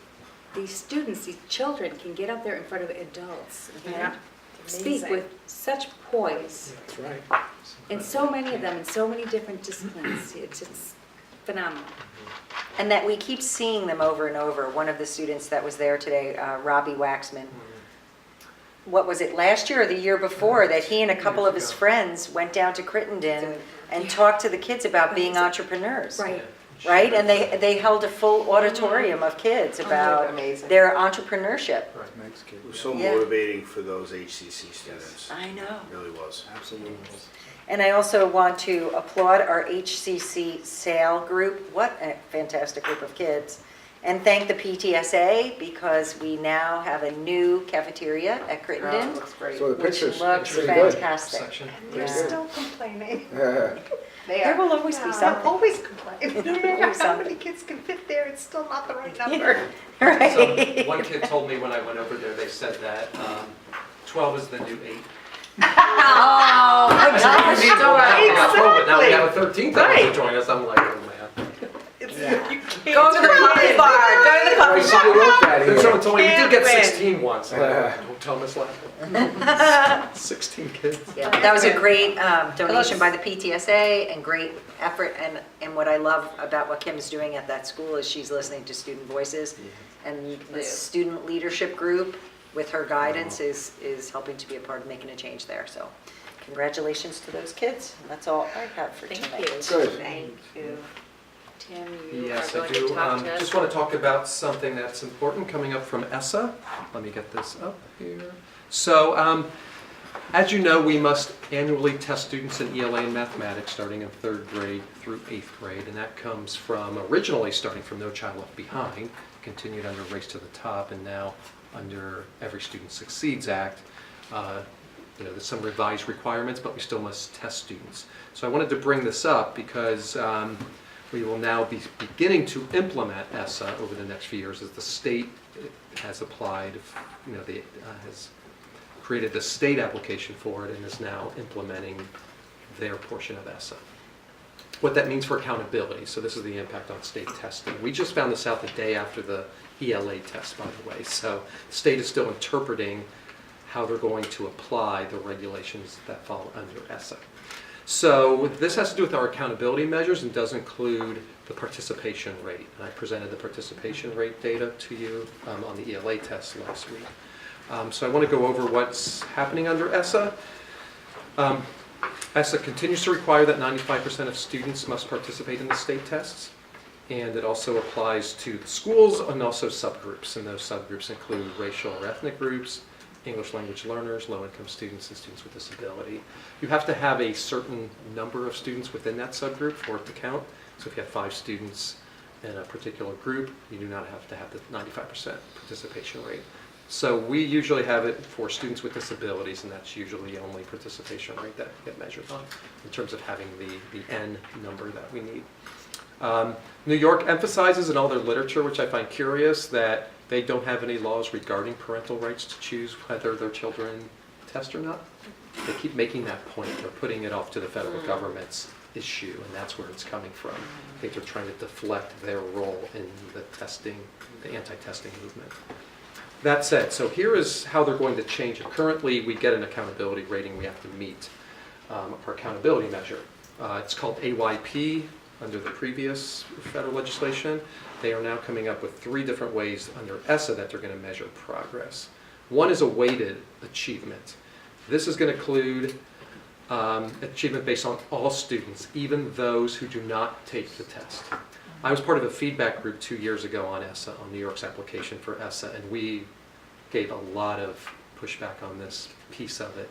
students, these children can get up there in front of adults Yeah. and speak Amazing. with such poise, That's right. and so many of them in so many different disciplines. It's just phenomenal. And that we keep seeing them over and over. One of the students that was there today, Robbie Waxman, what was it, last year or the year before, that he and a couple of his friends went down to Crittenden and talked to the kids about being entrepreneurs. Right. Right? And they held a full auditorium of kids about their entrepreneurship. Makes kids. It was so Yeah. motivating for those HCC students. I know. It really was. Absolutely. And I also want to applaud our HCC SAIL group. What a fantastic group of kids. And thank the PTSA, because we now have a new cafeteria at Crittenden, So the which pictures. looks pretty good. fantastic. Section. They're Yeah. still complaining. Yeah. There will always be They'll something. always complain. No matter how something. many kids can fit there, it's still not the right number. Right. So one kid told me when I went over there, they said that 12 is the new 8. Oh, I said, "What do you mean? Well, now we got 12, but now we have a 13th that wants Right. to join us." I'm like, oh man. It's, you can't Go to the turn coffee bar, go to the coffee See bar. you look at Then it. someone told me, you did get Can't win. 16 once. I'm like, don't tell Miss Lapp. 16 kids. Yeah, that was a great donation by the PTSA and great effort. And what I love about what Kim's doing at that school is she's listening to student voices. And the student leadership group, with her guidance, is helping to be a part of making a change there. So congratulations to those kids. That's all I have for tonight. Thank Good. Thank you. Tim, you Yes, are I going do. to talk to us. Just want to talk about something that's important coming up from ESSA. Let me get this up here. So, as you know, we must annually test students in ELA and mathematics starting in 3rd grade through 8th grade, and that comes from originally starting from No Child Left Behind, continued under Race to the Top, and now under Every Student Succeeds Act. There's some revised requirements, but we still must test students. So I wanted to bring this up because we will now be beginning to implement ESSA over the next few years as the state has applied, has created the state application for it and is now implementing their portion of ESSA. What that means for accountability, so this is the impact on state testing. We just found this out the day after the ELA test, by the way, so the state is still interpreting how they're going to apply the regulations that fall under ESSA. So this has to do with our accountability measures and does include the participation rate. And I presented the participation rate data to you on the ELA test last week. So I want to go over what's happening under ESSA. ESSA continues to require that 95% of students must participate in the state tests. And it also applies to the schools and also subgroups. And those subgroups include racial or ethnic groups, English language learners, low-income students, and students with disability. You have to have a certain number of students within that subgroup for it to count. So if you have 5 students in a particular group, you do not have to have the 95% participation rate. So we usually have it for students with disabilities, and that's usually the only participation rate that we get measured on in terms of having the N number that we need. New York emphasizes in all their literature, which I find curious, that they don't have any laws regarding parental rights to choose whether their children test or not. They keep making that point. They're putting it off to the federal government's issue, and that's where it's coming from. I think they're trying to deflect their role in the testing, the anti-testing movement. That said, so here is how they're going to change it. Currently, we get an accountability rating we have to meet, our accountability measure. It's called AYP under the previous federal legislation. They are now coming up with 3 different ways under ESSA that they're going to measure progress. One is a weighted achievement. This is going to include achievement based on all students, even those who do not take the test. I was part of a feedback group 2 years ago on ESSA, on New York's application for ESSA, and we gave a lot of pushback on this piece of it.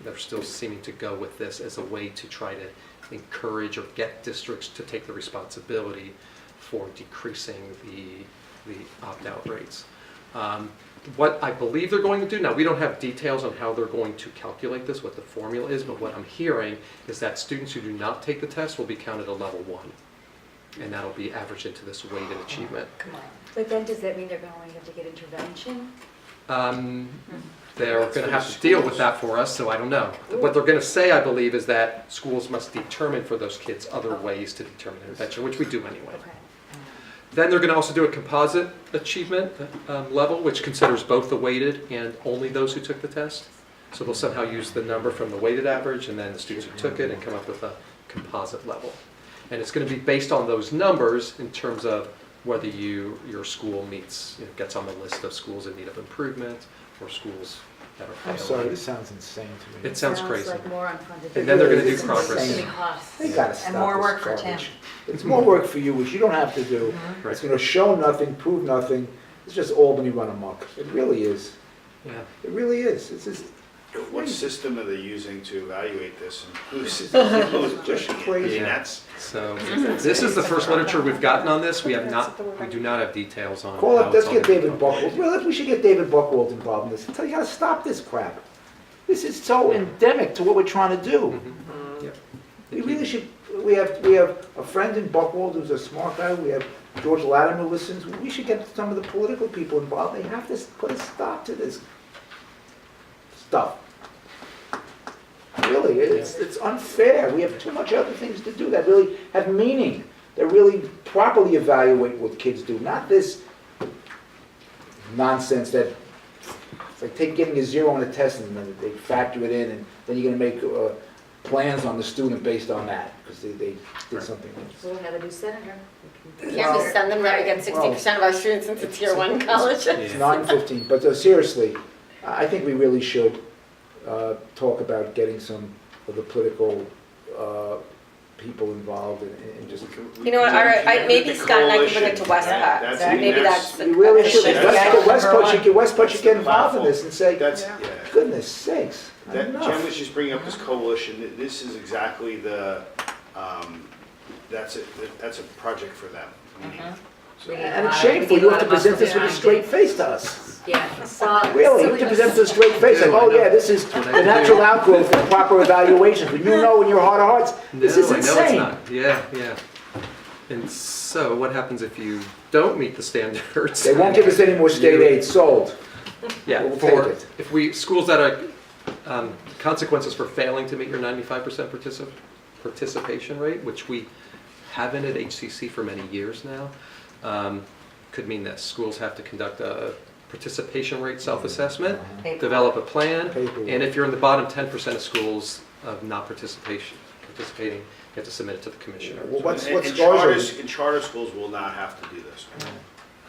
They're still seeming to go with this as a way to try to encourage or get districts to take the responsibility for decreasing the opt-out rates. What I believe they're going to do, now we don't have details on how they're going to calculate this, what the formula is, but what I'm hearing is that students who do not take the test will be counted a level 1. And that'll be averaged into this weighted achievement. Come on. But then does that mean they're going to have to get intervention? They're going to have to deal with that for us, so I don't know. What they're going to say, I believe, is that schools must determine for those kids other ways to determine intervention, which we do anyway. Okay. Then they're going to also do a composite achievement level, which considers both the weighted and only those who took the test. So they'll somehow use the number from the weighted average and then the students who took it and come up with a composite level. And it's going to be based on those numbers in terms of whether your school meets, gets on the list of schools in need of improvement or schools that are failing. I'm sorry, this sounds insane to me. It sounds crazy. like more unfunded. And then they're going to do It's progress. insane. Costs. They gotta stop And more this work for Tim. garbage. It's more work for you, which you don't have to do. Right. It's gonna show nothing, prove nothing. It's just Albany run amok. It really is. Yeah. It really is. It's just What crazy. system are they using to evaluate this? And who's Just pushing it? crazy. I mean, Yeah. that's, So this is the first literature we've gotten on this. We do not have details on Call how up, it's let's all get gonna be David Buchwald. Well, we should get David Buchwald involved in this. Tell you how to stop this crap. This is so endemic to what we're trying to do. Yep. We really should, we have a friend in Buchwald who's a smart guy. We have George Latimer who listens. We should get some of the political people involved. They have to put a stop to this stuff. Really, it's unfair. We have too much other things to do that really have meaning. that really properly evaluate what kids do, not this nonsense that it's like getting a 0 on a test and then they factor it in and then you're gonna make plans on the student based on that, because they did something else. We'll have a new senator. Can't we send them that we get 60% of our students into tier 1 college? It's 9:15, but seriously, I think we really should talk about getting some of the political people involved and just. You know what, maybe Scott and I can bring it to Westcott. Maybe that's. We really should. That's- Westport should get involved in this and say, That's, goodness sakes, Jen enough. was just bringing up this coalition, this is exactly the, that's a project for them. And it's shameful, you have to present this with a straight face to us. Yeah. So- Really, you have to present this with a straight face, like, oh yeah, this is the natural outgrowth of proper evaluations, but you know in your heart of hearts, this is No, I know it's insane. not. Yeah. And so what happens if you don't meet the standards? They won't give us any more state aid, sold. Yeah, We'll for, take it. if we, schools that are, consequences for failing to meet your 95% participation rate, which we haven't at HCC for many years now, could mean this. Schools have to conduct a participation rate self-assessment, develop a plan, and if you're in the bottom 10% of schools of not participating, you have to submit it to the commissioner. Well, what And scars are, and charter schools will not have to do this.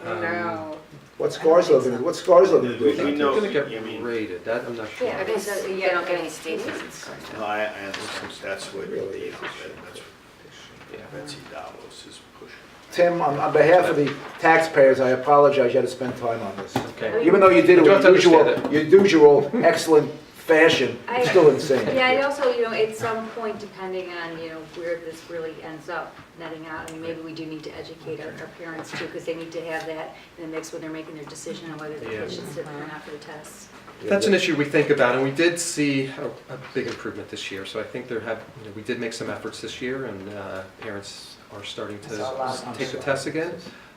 No. what scars are gonna do We about know- It's gonna I get mean- rated, that I'm not sure. Yeah, They don't get any state visits. No, I understand, that's what, Really? that's what Betsy Davos is pushing. Tim, on behalf of the taxpayers, I apologize, you had to spend time on this. Okay. Even though you did it You with have to your understand usual excellent fashion, it's still insane. Yeah, and also, at some point, depending on, where this really ends up netting out, I mean, maybe we do need to educate our parents too, because they need to have that in the mix when they're making their decision on whether the kids should sit or not for the tests. That's an issue we think about, and we did see a big improvement this year. So I think we did make some efforts this year, and parents are starting to take the tests again.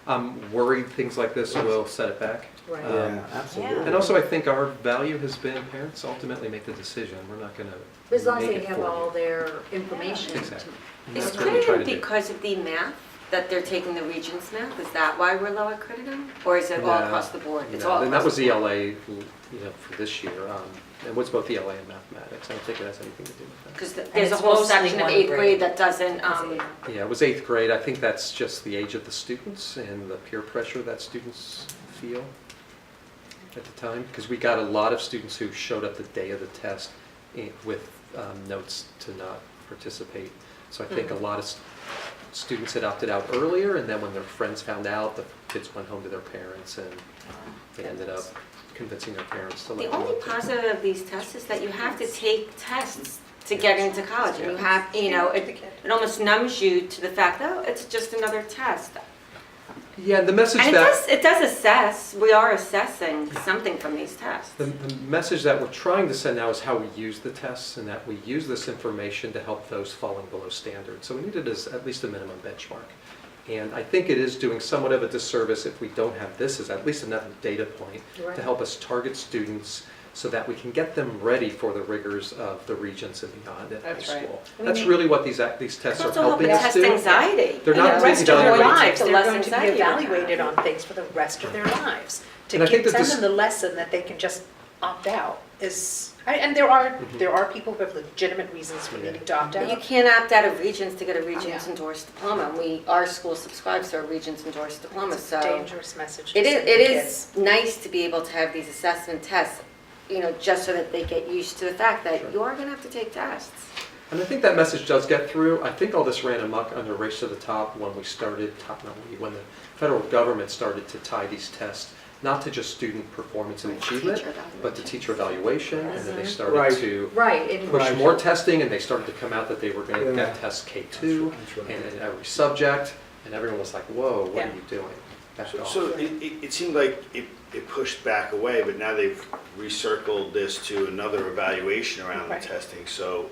I'm worried things like this will set it back. Right. Yeah, absolutely. And also, I think our value has been parents ultimately make the decision. We're not going to. As long as they have all their information. Exactly. And Is that's what we try to Crittenden do. because of the math, that they're taking the Regents math? Is that why we're low at Crittenden? Or is it all No. across the board? It's No, all and that across was the board. ELA, for this year. It was both ELA and mathematics. I don't think it has anything to do with that. Because there's a it's whole mostly section of one 8th grade. grade that doesn't, Yeah, it was 8th grade. I think that's just the age of the students and the peer pressure that students feel at the time. Because we got a lot of students who showed up the day of the test with notes to not participate. So I think a lot of students had opted out earlier, and then when their friends found out, the kids went home to their parents, and they ended up convincing their parents to let the them only off. positive of these tests is that you have to take tests to get into college. And you have, it almost numbs you to the fact, oh, it's just another test. Yeah, the message And that... it does assess, we are assessing something from these tests. The message that we're trying to send now is how we use the tests, and that we use this information to help those falling below standard. So we need it as at least a minimum benchmark. And I think it is doing somewhat of a disservice if we don't have this as at least another data point Right. to help us target students so that we can get them ready for the rigors of the Regents and beyond at high That's right. school. That's really what these tests It's are also helping helping us test do. anxiety. They're not the rest of their evaluating. lives, To they're less going to be anxiety about that. evaluated on things for the rest of their lives. To And I think give that them the lesson that they can just opt out is, and there are people who have legitimate reasons for needing to opt But you out. can't opt out of Regents to get a Regents Yeah. endorsed diploma. Our school subscribes to a Regents endorsed diploma, It's a so. dangerous message to It send is, to it kids. is nice to be able to have these assessment tests, just so that they get used to the fact that you are gonna have to take tests. And I think that message does get through. I think all this ran amok under Race to the Top when when the federal government started to tie these tests, not to just student performance and achievement, Teacher but to teacher evaluation, and then they Right. started to Right, and push Right. more testing, and they started to come out that they were going to Yeah. get test K2 That's right. and in every subject, and everyone was like, whoa, what Yeah. are you doing? Back off. So it seemed like it pushed back away, but now they've recircled this to another evaluation around the Right. testing. So,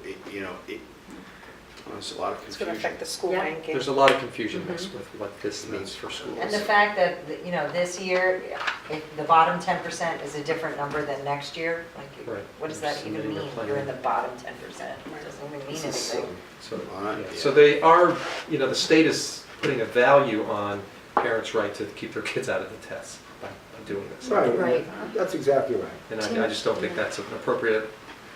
there's a lot of It's going to affect confusion. the school Yeah. ranking. There's a lot of confusion with what this means for schools. And the fact that, this year, if the bottom 10% is a different number than next year, Right. what does that even Submitting a mean? plan. You're in the bottom 10%. It doesn't even mean anything. So, Well, yeah. So they are, the state is putting a value on parents' right to keep their kids out of the tests by doing this. Right, Right. that's exactly right. And I just don't think that's an appropriate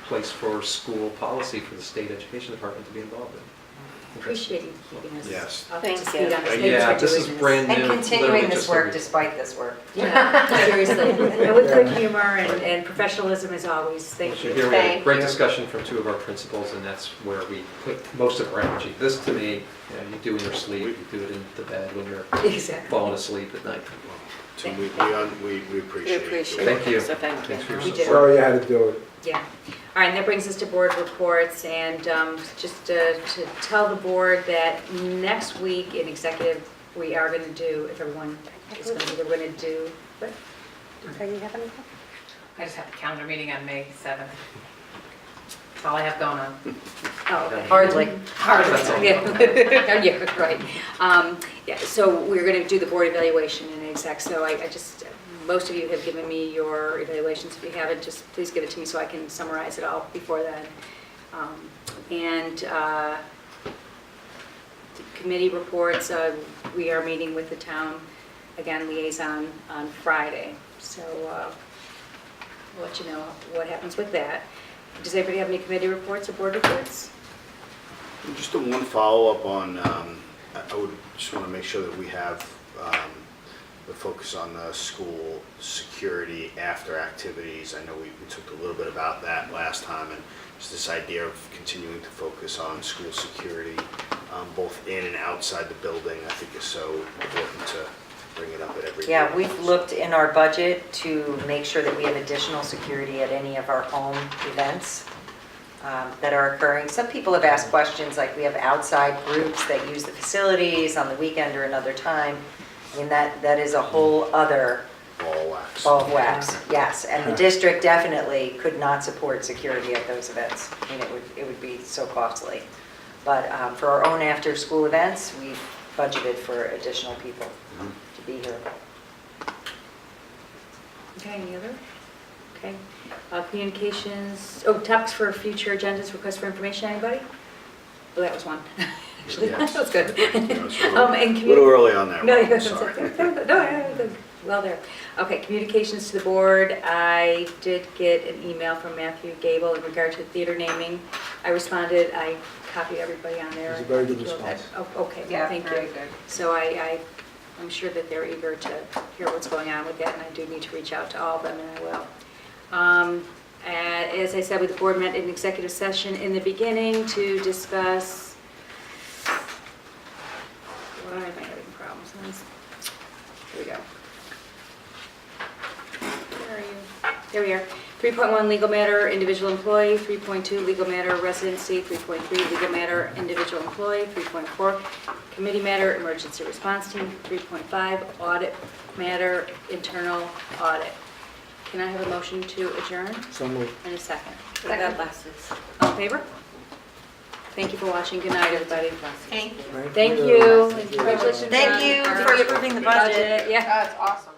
place for school policy for the state education department to be involved in. Appreciate you keeping us Yes. up to Thank speed you. on this. Thanks Yeah, for this doing is brand new. And continuing literally this just work a week. despite this work. Yeah, seriously. And with good humor and professionalism as always. Thank So you. here we had a Thank great you. discussion from two of our principals, and that's where we put most of our energy. This, to me, you do in your sleep, you do it in the bed when you're Exactly. falling asleep at night. So we appreciate it. Thank you. So thank you. Thanks for your We did. support. Sorry you had to do it. Yeah. All right, and that brings us to board reports, and just to tell the board that next week in executive, we are going to do, if everyone is going to, we're going to do, what? Okay, you have anything? I just have a calendar meeting on May 7th. That's all I have going on. Oh, okay. Hardly. That's all. Yeah, yeah, right. Yeah, so we're going to do the board evaluation in exec, so I just, most of you have given me your evaluations. If you haven't, just please give it to me so I can summarize it all before then. And committee reports, we are meeting with the town, again, liaison on Friday. So we'll let you know what happens with that. Does anybody have any committee reports or board reports? Just a one follow-up on, I would just want to make sure that we have the focus on the school security after activities. I know we talked a little bit about that last time, and just this idea of continuing to focus on school security, both in and outside the building, I think is so important to bring it up at every. Yeah, meeting. we've looked in our budget to make sure that we have additional security at any of our home events that are occurring. Some people have asked questions, like we have outside groups that use the facilities on the weekend or another time. I mean, that is a whole other Ball wax. ball of wax, yes. And the district definitely could not support security at those events. I mean, it would be so costly. But for our own after-school events, we've budgeted for additional people to be here. Okay, any other? Okay. Communications, topics for future agendas, requests for information, anybody? Oh, that was one. Actually, that was good. Yeah, it's a And little early on that No, one, no, sorry. no, well there. Okay, communications to the board. I did get an email from Matthew Gable in regard to theater naming. I responded, I copied everybody on there. It was a very good I think you'll have- response. Oh, okay, Yeah, thank very you. good. So I'm sure that they're eager to hear what's going on with that, and I do need to reach out to all of them, and I will. As I said, with the board met in executive session in the beginning to discuss, why am I having problems? Here we go. Where are you? Here we are. 3.1 legal matter, individual employee. 3.2 legal matter, residency. 3.3 legal matter, individual employee. 3.4 committee matter, emergency response team. 3.5 audit matter, internal audit. Can I have a motion to adjourn? So moved. And a second. Got glasses. All in favor? Thank you for watching. Good night, everybody. Thank you. Thank you. Congratulations Thank on you our for approving the budget. Yeah. That's awesome.